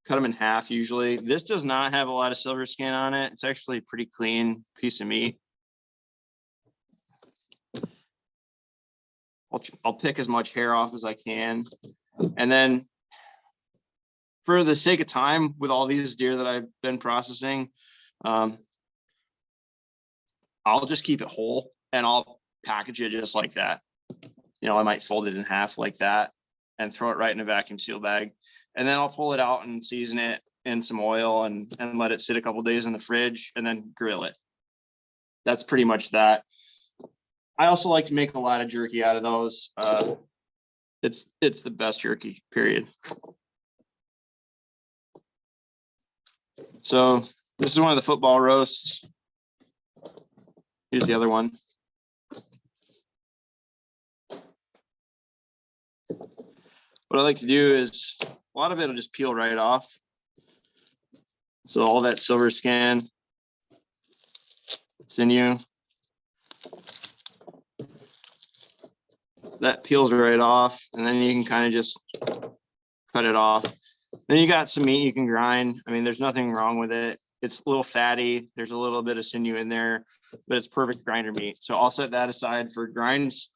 cut them in half usually. This does not have a lot of silver skin on it. It's actually a pretty clean piece of meat. I'll pick as much hair off as I can. And then for the sake of time with all these deer that I've been processing, I'll just keep it whole and I'll package it just like that. You know, I might fold it in half like that and throw it right in a vacuum seal bag. And then I'll pull it out and season it in some oil and let it sit a couple days in the fridge and then grill it. That's pretty much that. I also like to make a lot of jerky out of those. It's the best jerky, period. So This is one of the football roasts. Here's the other one. What I like to do is a lot of it will just peel right off. So all that silver skin, sinew, that peels right off, and then you can kind of just cut it off. Then you got some meat you can grind. I mean, there's nothing wrong with it. It's a little fatty. There's a little bit of sinew in there, but it's perfect grinder meat. So I'll set that aside for grinds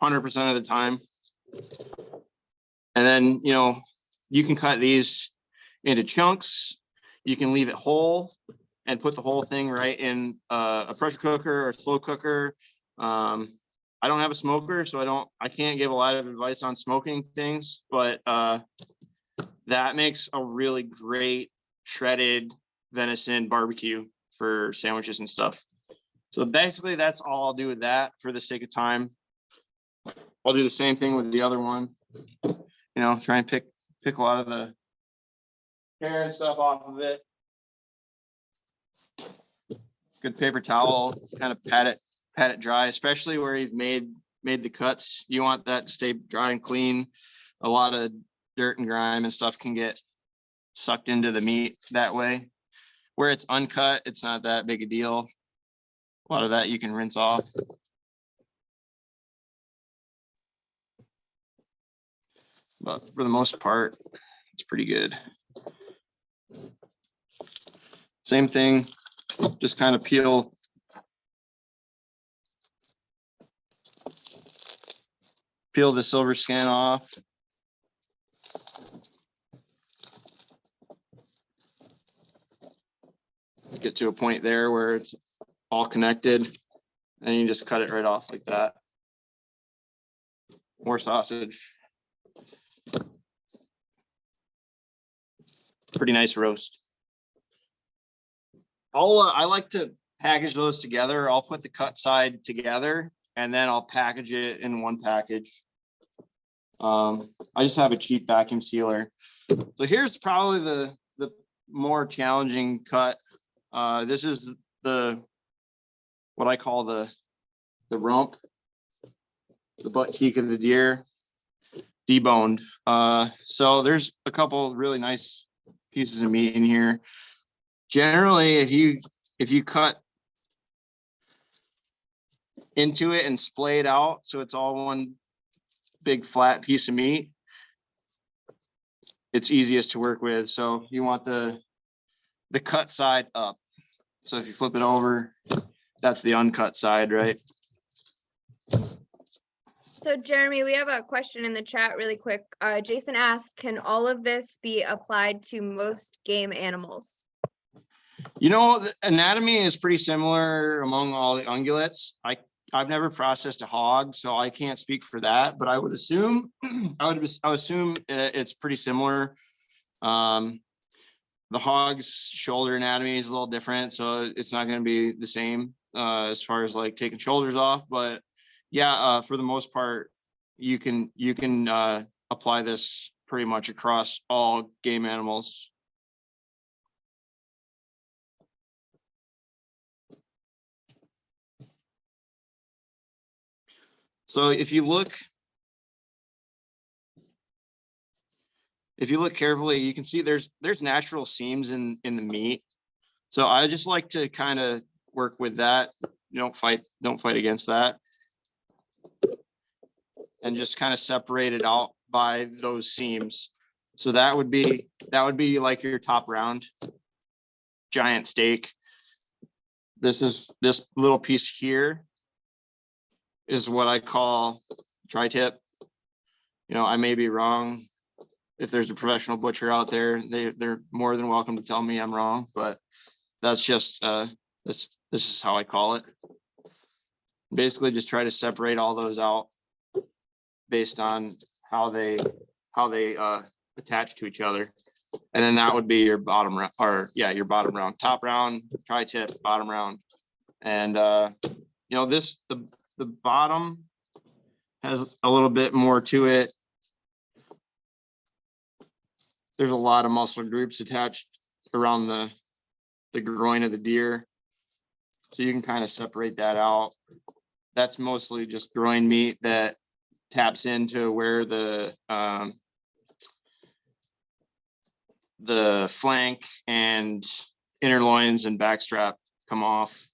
100% of the time. And then, you know, you can cut these into chunks. You can leave it whole and put the whole thing right in a pressure cooker or slow cooker. I don't have a smoker, so I can't give a lot of advice on smoking things, but that makes a really great shredded venison barbecue for sandwiches and stuff. So basically that's all I'll do with that for the sake of time. I'll do the same thing with the other one. You know, try and pick a lot of the hair and stuff off of it. Good paper towel, kind of pat it dry, especially where you've made the cuts. You want that to stay dry and clean. A lot of dirt and grime and stuff can get sucked into the meat that way. Where it's uncut, it's not that big a deal. A lot of that you can rinse off. But for the most part, it's pretty good. Same thing, just kind of peel the silver skin off. Get to a point there where it's all connected, and you just cut it right off like that. More sausage. Pretty nice roast. I like to package those together. I'll put the cut side together and then I'll package it in one package. I just have a cheap vacuum sealer. So here's probably the more challenging cut. This is what I call the rump, the butt cheek of the deer, deboned. So there's a couple really nice pieces of meat in here. Generally, if you cut into it and splay it out so it's all one big flat piece of meat, it's easiest to work with. So you want the cut side up. So if you flip it over, that's the uncut side, right? So Jeremy, we have a question in the chat really quick. Jason asked, can all of this be applied to most game animals? You know, the anatomy is pretty similar among all the ungulates. I've never processed a hog, so I can't speak for that, but I would assume I would assume it's pretty similar. The hog's shoulder anatomy is a little different, so it's not going to be the same as far as like taking shoulders off. But yeah, for the most part, you can apply this pretty much across all game animals. So if you look carefully, you can see there's natural seams in the meat. So I just like to kind of work with that. Don't fight against that. And just kind of separate it out by those seams. So that would be like your top round giant steak. This little piece here is what I call tri-tip. You know, I may be wrong. If there's a professional butcher out there, they're more than welcome to tell me I'm wrong, but that's just this is how I call it. Basically just try to separate all those out based on how they attach to each other. And then that would be your bottom round, or yeah, your bottom round. Top round, tri-tip, bottom round. And you know, the bottom has a little bit more to it. There's a lot of muscle groups attached around groin of the deer. So you can kind of separate that out. That's mostly just groin meat that taps into where the flank and inner loins and backstrap come off.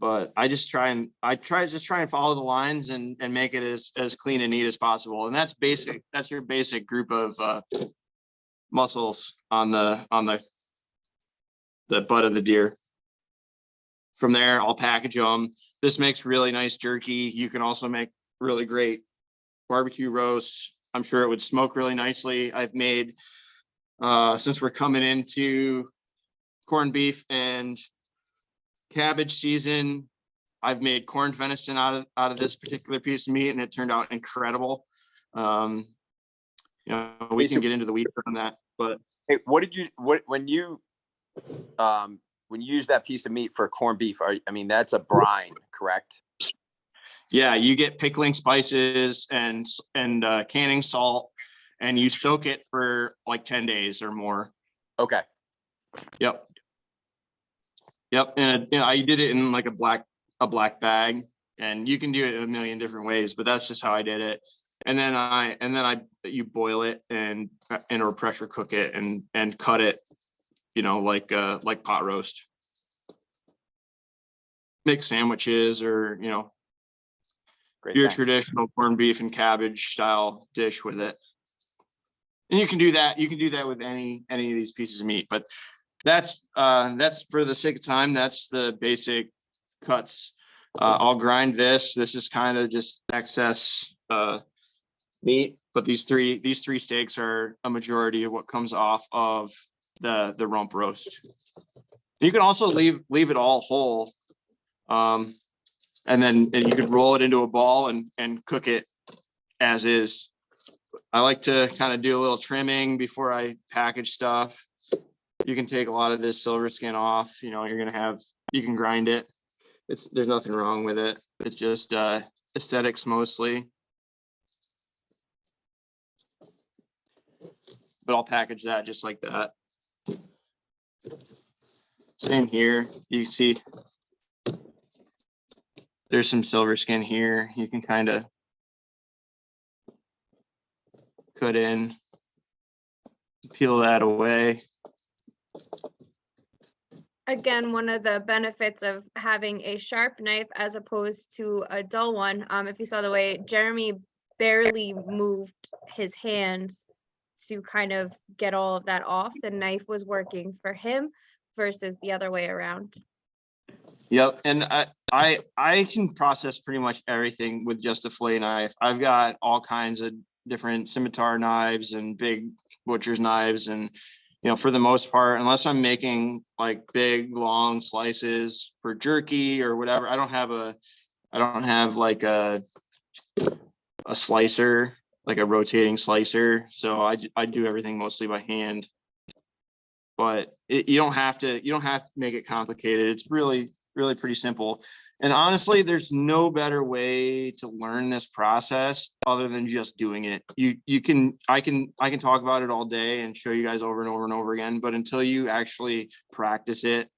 But I just try and follow the lines and make it as clean and neat as possible. And that's basic. That's your basic group of muscles on the butt of the deer. From there, I'll package them. This makes really nice jerky. You can also make really great barbecue roasts. I'm sure it would smoke really nicely. I've made, since we're coming into corned beef and cabbage season, I've made corned venison out of this particular piece of meat, and it turned out incredible. You know, we can get into the weeds on that, but Hey, when you use that piece of meat for corned beef, I mean, that's a brine, correct? yeah, you get pickling spices and canning salt, and you soak it for like 10 days or more. Okay. Yep. And you know, I did it in like a black bag, and you can do it a million different ways, but that's just how I did it. And then you boil it and or pressure cook it and cut it, you know, like pot roast. Make sandwiches, or you know, Great. your Thanks. traditional corned beef and cabbage style dish with it. And you can do that with any of these pieces of meat, but that's for the sake of time, that's the basic cuts. I'll grind this. This is kind of just excess meat, but these three steaks are a majority of what comes off of the rump roast. You can also leave it all whole, and you could roll it into a ball and cook it as is. I like to kind of do a little trimming before I package stuff. You can take a lot of this silver skin off. You know, you can grind it. There's nothing wrong with it. It's just aesthetics mostly. But I'll package that just like that. Same here. You see there's some silver skin here. You can kind of cut in, peel that away. Again, one of the benefits of having a sharp knife as opposed to a dull one, if you saw the way Jeremy barely moved his hands to kind of get all of that off, the knife was working for him versus the other way around. Yep, and I can process pretty much everything with just a fillet knife. I've got all kinds of different scimitar knives and big butcher's knives, and you know, for the most part, unless I'm making like big long slices for jerky or whatever, I don't have like a slicer, like a rotating slicer. So I do everything mostly by hand. But you don't have to make it complicated. It's really pretty simple. And honestly, there's no better way to learn this process other than just doing it. I can talk about it all day and show you guys over and over and over again, but until you actually practice it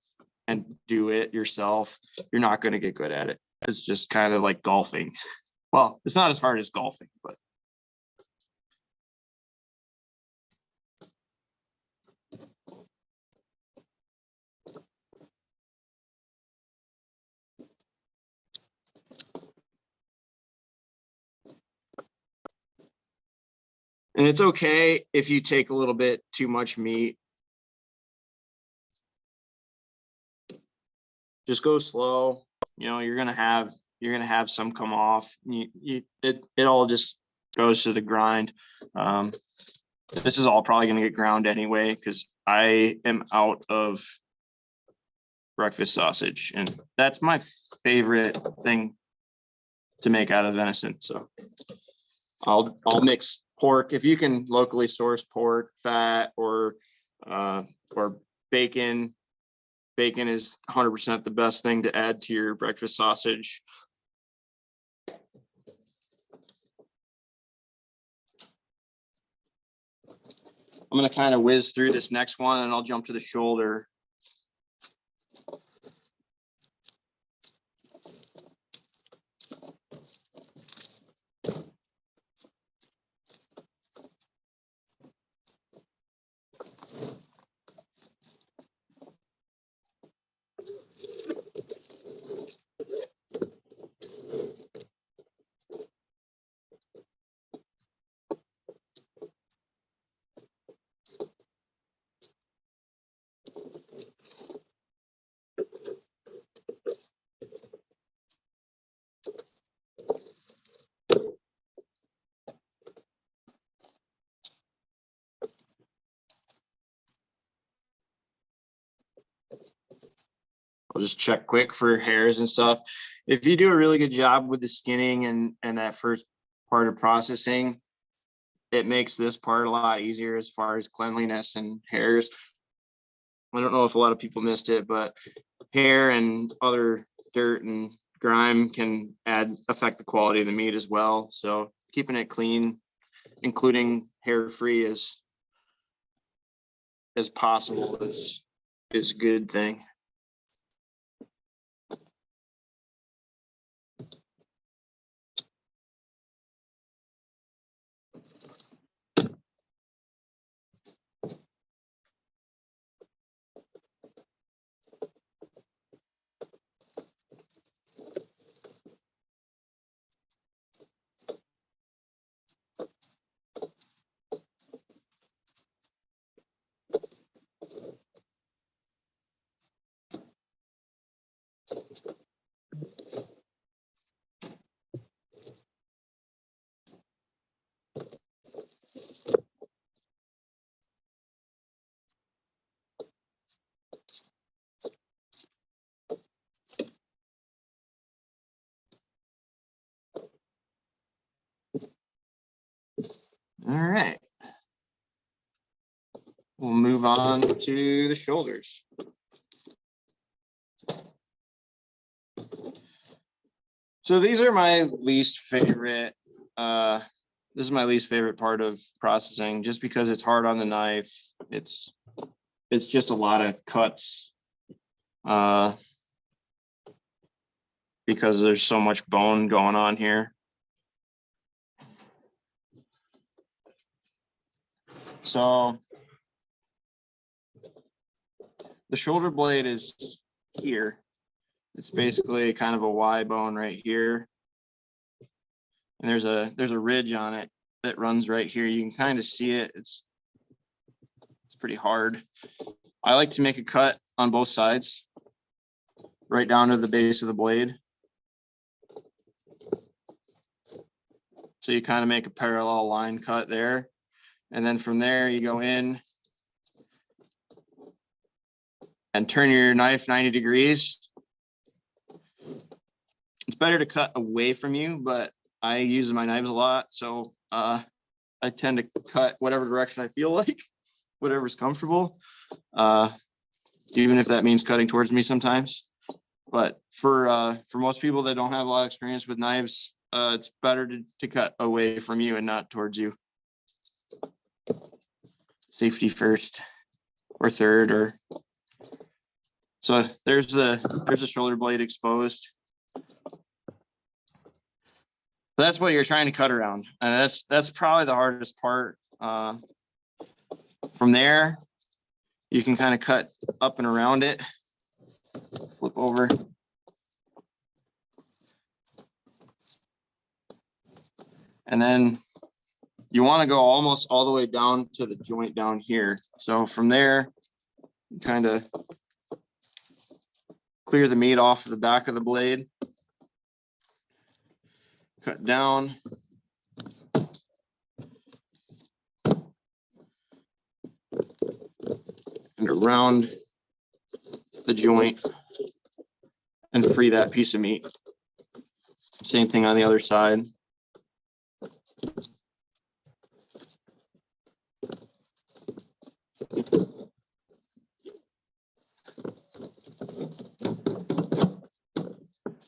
and do it yourself, you're not going to get good at it. It's just kind of like golfing. Well, it's not as hard as golfing, but and it's okay if you take a little bit too much meat. Just go slow. You know, you're gonna have some come off. It all just goes to the grind. This is all probably gonna get ground anyway because I am out of breakfast sausage, and that's my favorite thing to make out of venison. So I'll mix pork. If you can locally source pork, fat, or bacon. Bacon is 100% the best thing to add to your breakfast sausage. I'm gonna kind of whiz through this next one and I'll jump to the shoulder. I'll just check quick for hairs and stuff. If you do a really good job with the skinning and that first part of processing, it makes this part a lot easier as far as cleanliness and hairs. I don't know if a lot of people missed it, but hair and other dirt and grime can affect the quality of the meat as well. So keeping it clean, including hair free as possible is a good thing. All right. We'll move on to the shoulders. So these are my least favorite. This is my least favorite part of processing, just because it's hard on the knife. It's just a lot of cuts. Because there's so much bone going on here. So the shoulder blade is here. It's basically kind of a Y bone right here. And there's a ridge on it that runs right here. You can kind of see it. It's pretty hard. I like to make a cut on both sides, right down to the base of the blade. So you kind of make a parallel line cut there. And then from there you go in and turn your knife 90 degrees. It's better to cut away from you, but I use my knives a lot. So I tend to cut whatever direction I feel like, whatever's comfortable. Even if that means cutting towards me sometimes. But for most people that don't have a lot of experience with knives, it's better to cut away from you and not towards you. Safety first or third, or so there's the shoulder blade exposed. That's what you're trying to cut around, and that's probably the hardest part. From there, you can kind of cut up and around it. Flip over. And then you want to go almost all the way down to the joint down here. So from there, you kind of clear the meat off of the back of the blade. Cut down. And around the joint and free that piece of meat. Same thing on the other side.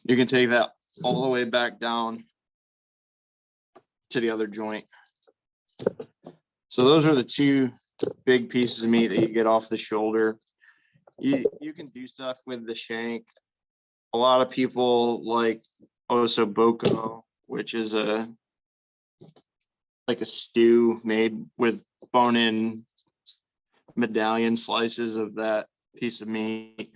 You can take that all the way back down to the other joint. So those are the two big pieces of meat that you get off the shoulder. You can do stuff with the shank. A lot of people like osso buco, which is like a stew made with bone-in medallion slices of that piece of meat.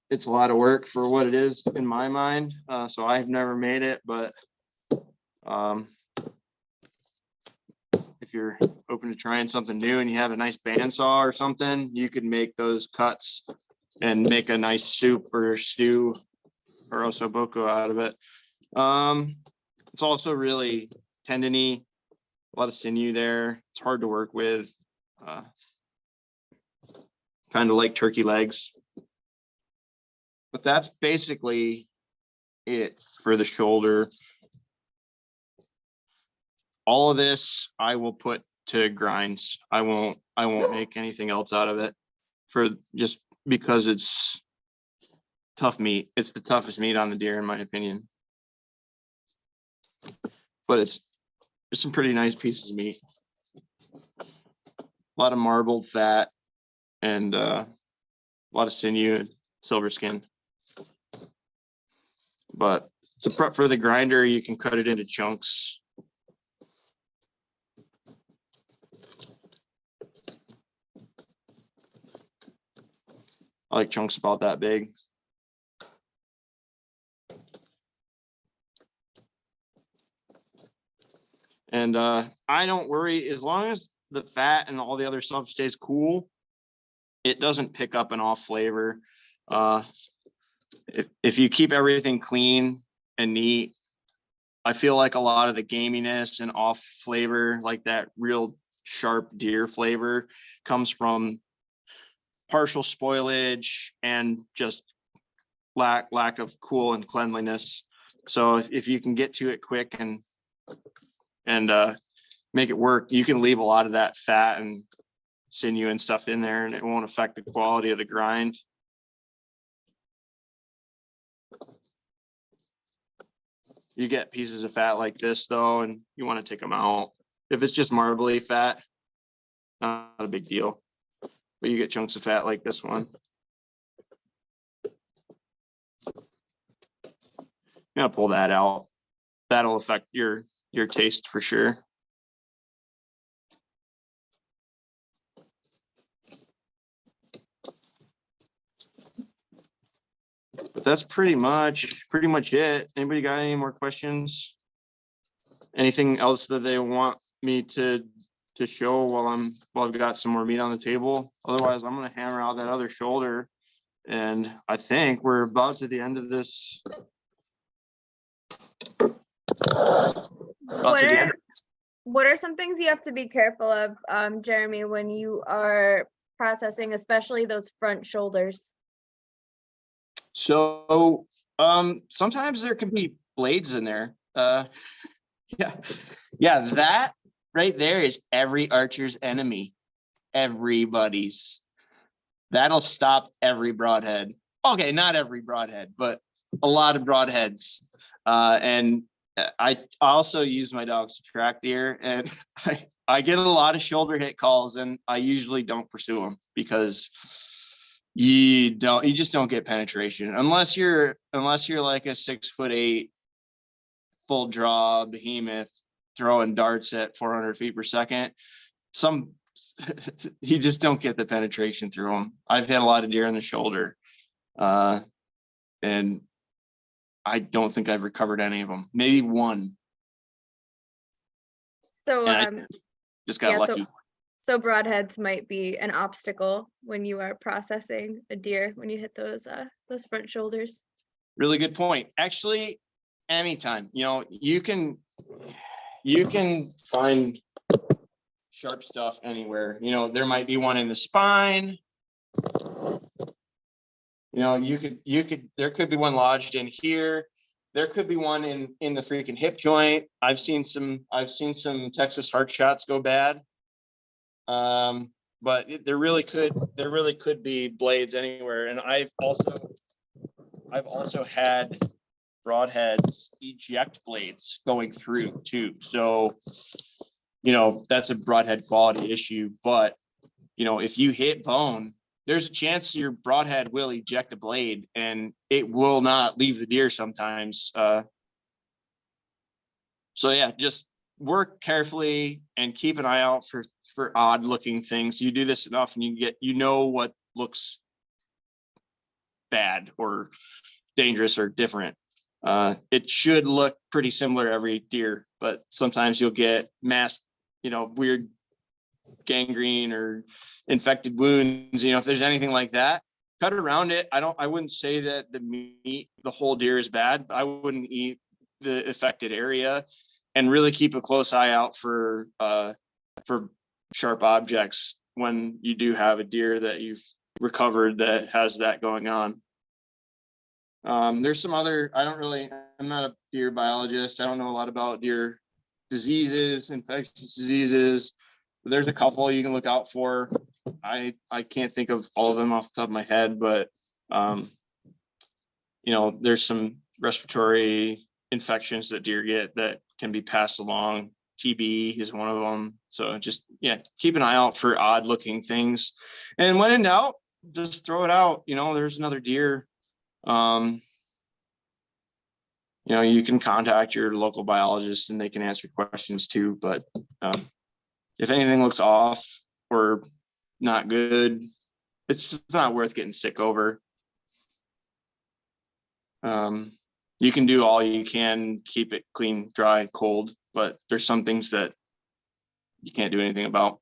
It's a lot of work for what it is in my mind. So I've never made it, but if you're open to trying something new and you have a nice bandsaw or something, you could make those cuts and make a nice soup or stew or osso buco out of it. It's also really tendony, a lot of sinew there. It's hard to work with. Kind of like turkey legs. But that's basically it for the shoulder. All of this I will put to grinds. I won't make anything else out of it, for just because it's tough meat. It's the toughest meat on the deer in my opinion. But it's some pretty nice pieces of meat. A lot of marbled fat and a lot of sinew and silver skin. But to prep for the grinder, you can cut it into chunks. I like chunks about that big. And I don't worry, as long as the fat and all the other stuff stays cool, it doesn't pick up an off flavor. If you keep everything clean and neat, I feel like a lot of the gaminess and off flavor, like that real sharp deer flavor, comes from partial spoilage and just lack of cool and cleanliness. So if you can get to it quick and make it work, you can leave a lot of that fat and sinew and stuff in there, and it won't affect the quality of the grind. You get pieces of fat like this though, and you want to take them out. If it's just marbly fat, not a big deal. But you get chunks of fat like this one. You gotta pull that out. That'll affect your taste for sure. But that's pretty much it. Anybody got any more questions? Anything else that they want me to show while I've got some more meat on the table? Otherwise, I'm gonna hammer out that other shoulder, and I think we're about to the end of this. What are some things you have to be careful of, Jeremy, when you are processing, especially those front shoulders? So sometimes there can be blades in there. Yeah, that right there is every archer's enemy. Everybody's. That'll stop every broadhead. Okay, not every broadhead, but a lot of broadheads. And I also use my dogs to track deer, and I get a lot of shoulder hit calls, and I usually don't pursue them because you just don't get penetration unless you're like a 6'8" full draw behemoth throwing darts at 400 feet per second. You just don't get the penetration through them. I've had a lot of deer in the shoulder, and I don't think I've recovered any of them. Maybe one. So Just got lucky. So broadheads might be an obstacle when you are processing a deer, when you hit those front shoulders. Really good point. Actually, anytime, you can find sharp stuff anywhere. There might be one in the spine. There could be one lodged in here. There could be one in the freaking hip joint. I've seen some Texas heart shots go bad. But there really could be blades anywhere. And I've also had broadheads eject blades going through too. So that's a broadhead quality issue. But, if you hit bone, there's a chance your broadhead will eject a blade and it will not leave the deer sometimes. So yeah, just work carefully and keep an eye out for odd looking things. You do this enough and you know what looks bad or dangerous or different. It should look pretty similar every deer, but sometimes you'll get mass, weird gangrene or infected wounds. If there's anything like that, cut around it. I wouldn't say that the whole deer is bad. I wouldn't eat the affected area, and really keep a close eye out for sharp objects when you do have a deer that you've recovered that has that going on. There's some other, I'm not a deer biologist. I don't know a lot about deer diseases, infectious diseases. There's a couple you can look out for. I can't think of all of them off the top of my head, but there's some respiratory infections that deer get that can be passed along. TB is one of them. So just, keep an eye out for odd looking things. And when in doubt, just throw it out. There's another deer. You can contact your local biologist and they can answer questions too. But if anything looks off or not good, it's not worth getting sick over. You can do all you can, keep it clean, dry, cold, but there's some things that you can't do anything about.